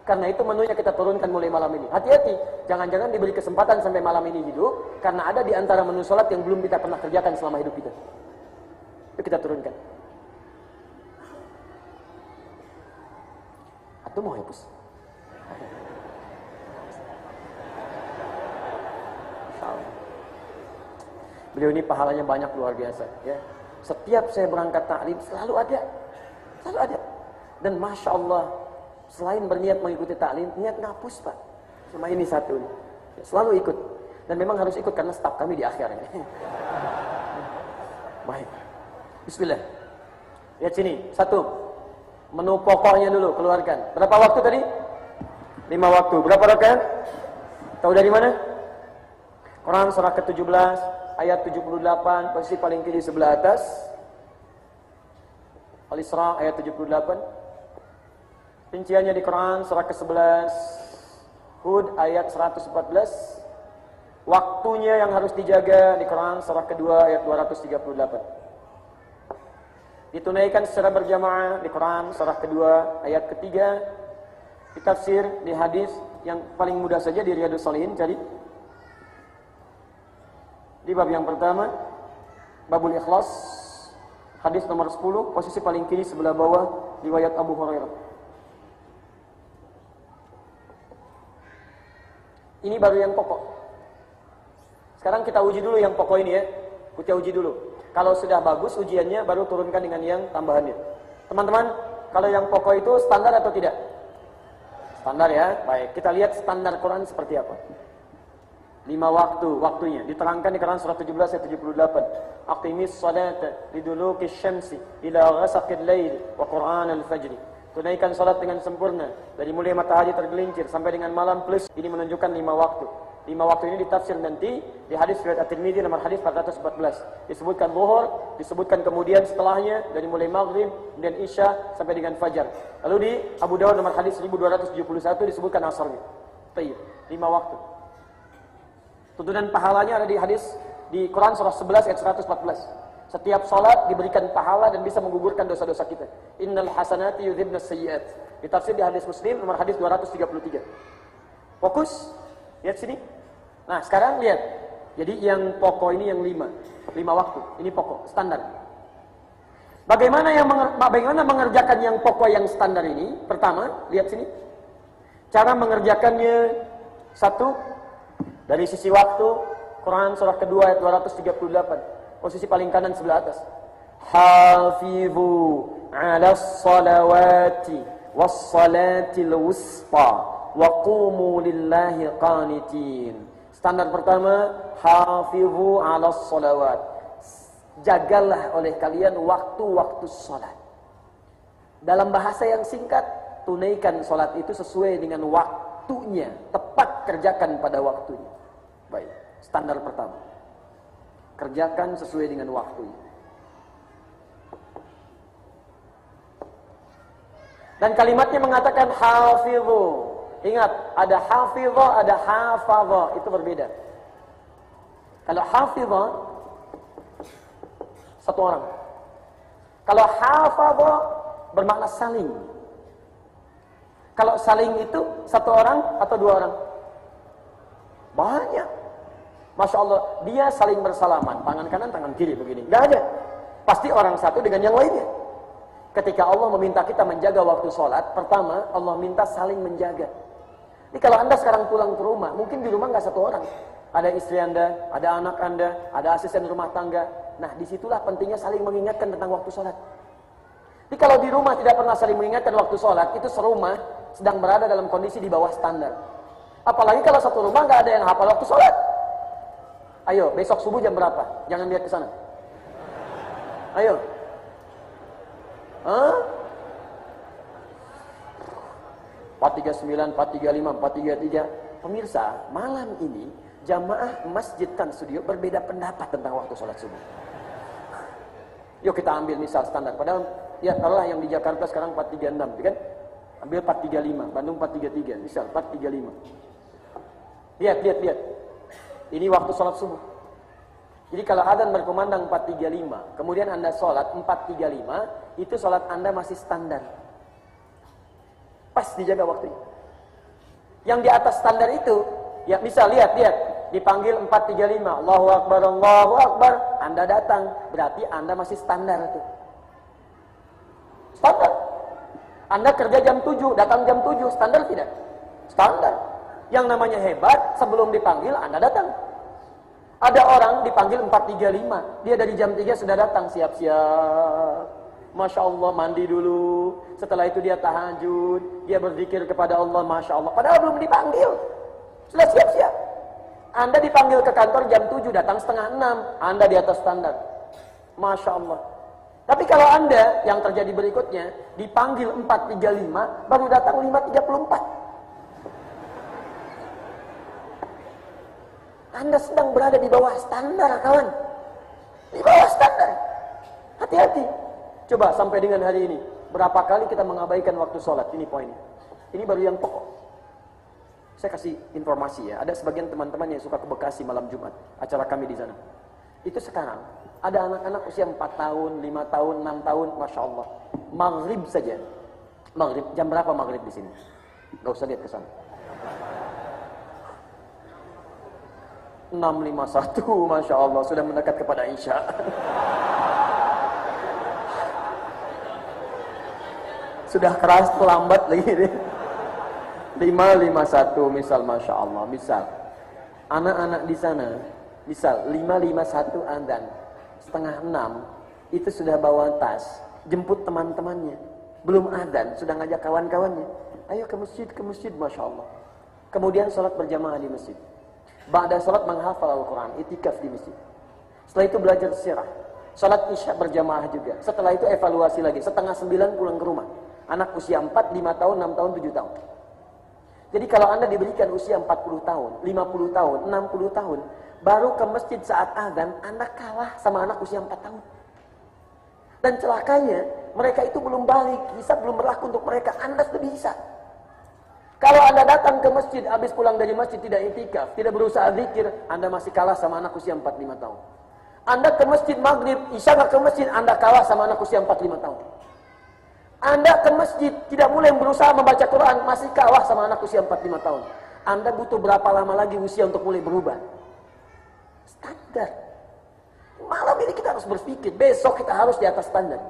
Karena itu menunya kita turunkan mulai malam ini. Hati-hati, jangan-jangan diberi kesempatan sampai malam ini hidup, karena ada di antara menu sholat yang belum kita pernah kerjakan selama hidup kita. Itu kita turunkan. Atau mau hapus? Beliau ini pahalanya banyak luar biasa. Ya. Setiap saya berangkat taklim selalu ada. Selalu ada. Dan Masya Allah, selain berniat mengikuti taklim, niat ngapus Pak. Cuma ini satu. Selalu ikut. Dan memang harus ikut karena staf kami di akhir ini. Baik. Bismillah. Lihat sini. Satu. Menu pokoknya dulu keluarkan. Berapa waktu tadi? 5 waktu. Berapa rakaat? Tahu dari mana? Quran surah ke-17 ayat 78, posisi paling kiri sebelah atas. Al-Isra ayat 78. Rinciannya di Quran surah ke-11 Hud ayat 114. Waktunya yang harus dijaga di Quran surah kedua ayat 238. Ditunaikan secara berjamaah di Quran surah kedua ayat ketiga. Ditafsir di hadis yang paling mudah saja di Riyadhus Shalihin, cari di bab yang pertama, Babul Ikhlas, hadis nomor 10, posisi paling kiri sebelah bawah, riwayat Abu Hurairah. Ini baru yang pokok. Sekarang kita uji dulu yang pokok ini ya. Kita uji dulu. Kalau sudah bagus ujiannya, baru turunkan dengan yang tambahannya. Teman-teman, kalau yang pokok itu standar atau tidak? Standar ya. Baik, kita lihat standar Quran seperti apa. 5 waktunya. Diterangkan di Quran surah 17 ayat 78. Aqimis salata liduluki syamsi ila ghasaqil lail wa Qur'an al-fajri. Tunaikan salat dengan sempurna dari mulai matahari tergelincir sampai dengan malam plus. Ini menunjukkan 5 waktu. 5 waktu ini ditafsir nanti di hadis riwayat At-Tirmidzi nomor hadis 414. Disebutkan zuhur, disebutkan kemudian setelahnya dari mulai maghrib dan isya sampai dengan fajar. Lalu di Abu Dawud nomor hadis 1271 disebutkan asarnya. Baik, 5 waktu. Tuntunan pahalanya ada di hadis di Quran surah 11 ayat 114. Setiap salat diberikan pahala dan bisa menggugurkan dosa-dosa kita. Innal hasanati yudhibnas sayyi'at. Ditafsir di hadis Muslim nomor hadis 233. Fokus. Lihat sini. Nah, sekarang lihat. Jadi yang pokok ini yang 5 waktu. Ini pokok standar. Bagaimana mengerjakan yang pokok yang standar ini? Pertama, lihat sini. Cara mengerjakannya satu dari sisi waktu, Quran surah kedua ayat 238. Posisi paling kanan sebelah atas. Hafizu 'alas salawati was salatil wusta wa qumu lillahi qanitin. Standar pertama, hafizu 'alas salawat. Jagalah oleh kalian waktu-waktu salat. Dalam bahasa yang singkat, tunaikan salat itu sesuai dengan waktunya, tepat kerjakan pada waktunya. Baik, standar pertama. Kerjakan sesuai dengan waktunya. Dan kalimatnya mengatakan hafidhu. Ingat, ada hafidhu, ada hafadha, itu berbeda. Kalau hafidha satu orang. Kalau hafadha bermakna saling. Kalau saling itu satu orang atau dua orang? Banyak. Masya Allah, dia saling bersalaman, tangan kanan, tangan kiri begini. Nggak ada. Pasti orang satu dengan yang lainnya. Ketika Allah meminta kita menjaga waktu sholat, pertama Allah minta saling menjaga. Jadi kalau anda sekarang pulang ke rumah, mungkin di rumah nggak satu orang. Ada istri anda, ada anak anda, ada asisten rumah tangga. Nah, disitulah pentingnya saling mengingatkan tentang waktu sholat. Jadi kalau di rumah tidak pernah saling mengingatkan waktu sholat, itu serumah sedang berada dalam kondisi di bawah standar. Apalagi kalau satu rumah nggak ada yang hafal waktu sholat. Ayo, besok subuh jam berapa? Jangan lihat ke sana. Ayo. Hah? 439, 435, 433. Pemirsa, malam ini jamaah Masjid Tan Studio berbeda pendapat tentang waktu sholat subuh. Yuk kita ambil misal standar. Padahal ya taruhlah yang di Jakarta sekarang 436, kan? Ambil 435, Bandung 433, misal 435. Lihat. Ini waktu sholat subuh. Jadi kalau adzan berkumandang 435, kemudian anda sholat 435, itu sholat anda masih standar. Pas dijaga waktunya. Yang di atas standar itu, ya bisa lihat, dipanggil 435, Allahu Akbar, anda datang, berarti anda masih standar itu. Standar. Anda kerja jam 7, datang jam 7, standar tidak? Standar. Yang namanya hebat, sebelum dipanggil anda datang. Ada orang dipanggil 435, dia dari jam 3 sudah datang, siap-siap. Masya Allah, mandi dulu. Setelah itu dia tahajud, dia berzikir kepada Allah, Masya Allah. Padahal belum dipanggil, sudah siap-siap. Anda dipanggil ke kantor jam 7, datang setengah 6, anda di atas standar. Masya Allah. Tapi kalau anda, yang terjadi berikutnya, dipanggil 435, baru datang 5.34. Anda sedang berada di bawah standar, kawan. Di bawah standar. Hati-hati. Coba sampai dengan hari ini, berapa kali kita mengabaikan waktu sholat? Ini poinnya. Ini baru yang pokok. Saya kasih informasi ya. Ada sebagian teman-teman yang suka ke Bekasi malam Jumat. Acara kami di sana. Itu sekarang. Ada anak-anak usia 4 tahun, 5 tahun, 6 tahun. Masya Allah. Maghrib saja. Maghrib. Jam berapa maghrib di sini? Gak usah lihat ke sana. 6.51, Masya Allah, sudah mendekat kepada Isya. Sudah keras, terlambat lagi. 5.51 misal, Masya Allah. Misal, anak-anak di sana, misal 5.51 adzan, setengah 6, itu sudah bawa tas, jemput teman-temannya. Belum adzan, sudah ngajak kawan-kawannya. Ayo ke masjid, Masya Allah. Kemudian sholat berjamaah di masjid. Ba'da salat menghafal Al-Quran, itikaf di masjid. Setelah itu belajar sirah. Salat isya berjamaah juga. Setelah itu evaluasi lagi. Setengah 9 pulang ke rumah. Anak usia 4, 5 tahun, 6 tahun, 7 tahun. Jadi kalau anda diberikan usia 40 tahun, 50 tahun, 60 tahun, baru ke masjid saat azan, anda kalah sama anak usia 4 tahun. Dan celakanya, mereka itu belum balik. Hisab belum berlaku untuk mereka. Anda sudah bisa. Kalau anda datang ke masjid, habis pulang dari masjid tidak itikaf, tidak berusaha zikir, anda masih kalah sama anak usia 4-5 tahun. Anda ke masjid maghrib, isya nggak ke masjid, anda kalah sama anak usia 4-5 tahun. Anda ke masjid, tidak mulai berusaha membaca Quran, masih kalah sama anak usia 4-5 tahun. Anda butuh berapa lama lagi usia untuk mulai berubah? Standar. Malam ini kita harus berpikir, besok kita harus di atas standar.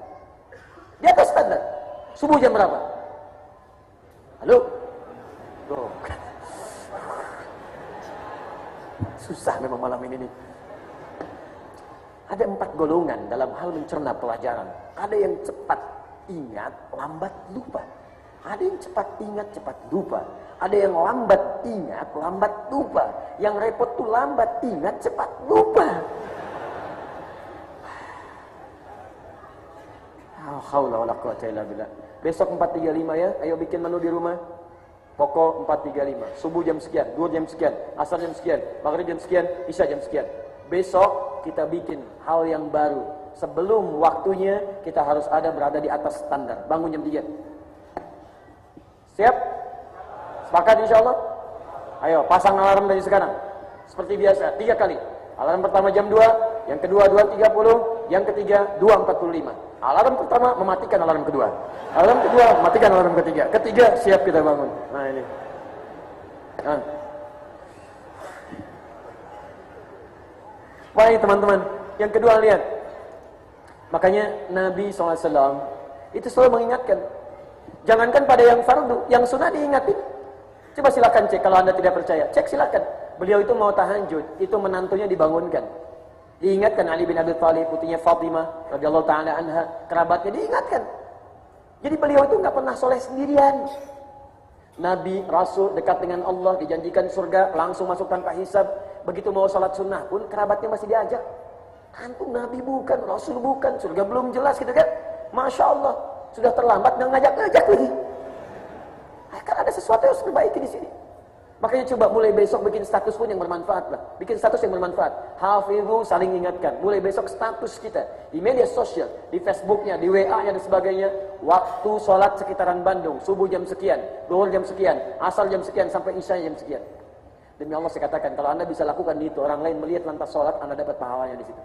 Di atas standar. Subuh jam berapa? Halo? Loh. Susah memang malam ini nih. Ada 4 golongan dalam hal mencerna pelajaran. Ada yang cepat ingat, lambat lupa. Ada yang cepat ingat, cepat lupa. Ada yang lambat ingat, lambat lupa. Yang repot tuh lambat ingat, cepat lupa. Haula wala quwwata illa billah. Besok 4.35 ya. Ayo bikin menu di rumah. Pokok 4.35, subuh jam sekian, 2 jam sekian, asar jam sekian, maghrib jam sekian, isya jam sekian. Besok kita bikin hal yang baru. Sebelum waktunya kita harus ada berada di atas standar. Bangun jam 3. Siap? Sepakat insyaAllah? Ayo, pasang alarm dari sekarang. Seperti biasa, 3 kali. Alarm pertama jam 2, yang kedua 2.30, yang ketiga 2.45. Alarm pertama mematikan alarm kedua. Alarm kedua mematikan alarm ketiga. Ketiga siap kita bangun. Nah ini. Nah. Baik teman-teman, yang kedua lihat. Makanya Nabi SAW itu selalu mengingatkan. Jangankan pada yang fardu, yang sunnah diingatin. Coba silakan cek kalau anda tidak percaya. Cek silakan. Beliau itu mau tahajud, itu menantunya dibangunkan. Diingatkan Ali bin Abi Thalib, putrinya Fatimah radhiyallahu taala anha, kerabatnya diingatkan. Jadi beliau itu nggak pernah soleh sendirian. Nabi, Rasul, dekat dengan Allah, dijanjikan surga, langsung masuk tanpa hisab. Begitu mau sholat sunnah pun, kerabatnya masih diajak. Antum Nabi bukan, Rasul bukan, surga belum jelas gitu kan. Masya Allah, sudah terlambat, nggak ngajak-ngajak lagi. Kan ada sesuatu yang harus diperbaiki di sini. Makanya coba mulai besok bikin status pun yang bermanfaat lah. Bikin status yang bermanfaat. Hafidhu, saling ingatkan. Mulai besok status kita di media sosial, di Facebooknya, di WA-nya dan sebagainya. Waktu sholat sekitaran Bandung, subuh jam sekian, zuhur jam sekian, asar jam sekian, sampai isya jam sekian. Demi Allah saya katakan, kalau anda bisa lakukan itu, orang lain melihat lantas sholat, anda dapat pahalanya di situ.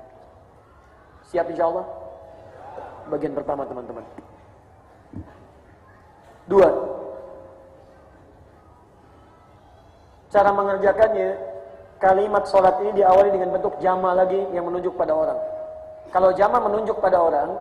Siap insya Allah? Bagian pertama teman-teman. 2. Cara mengerjakannya, kalimat sholat ini diawali dengan bentuk jama lagi yang menunjuk pada orang. Kalau jama menunjuk pada orang,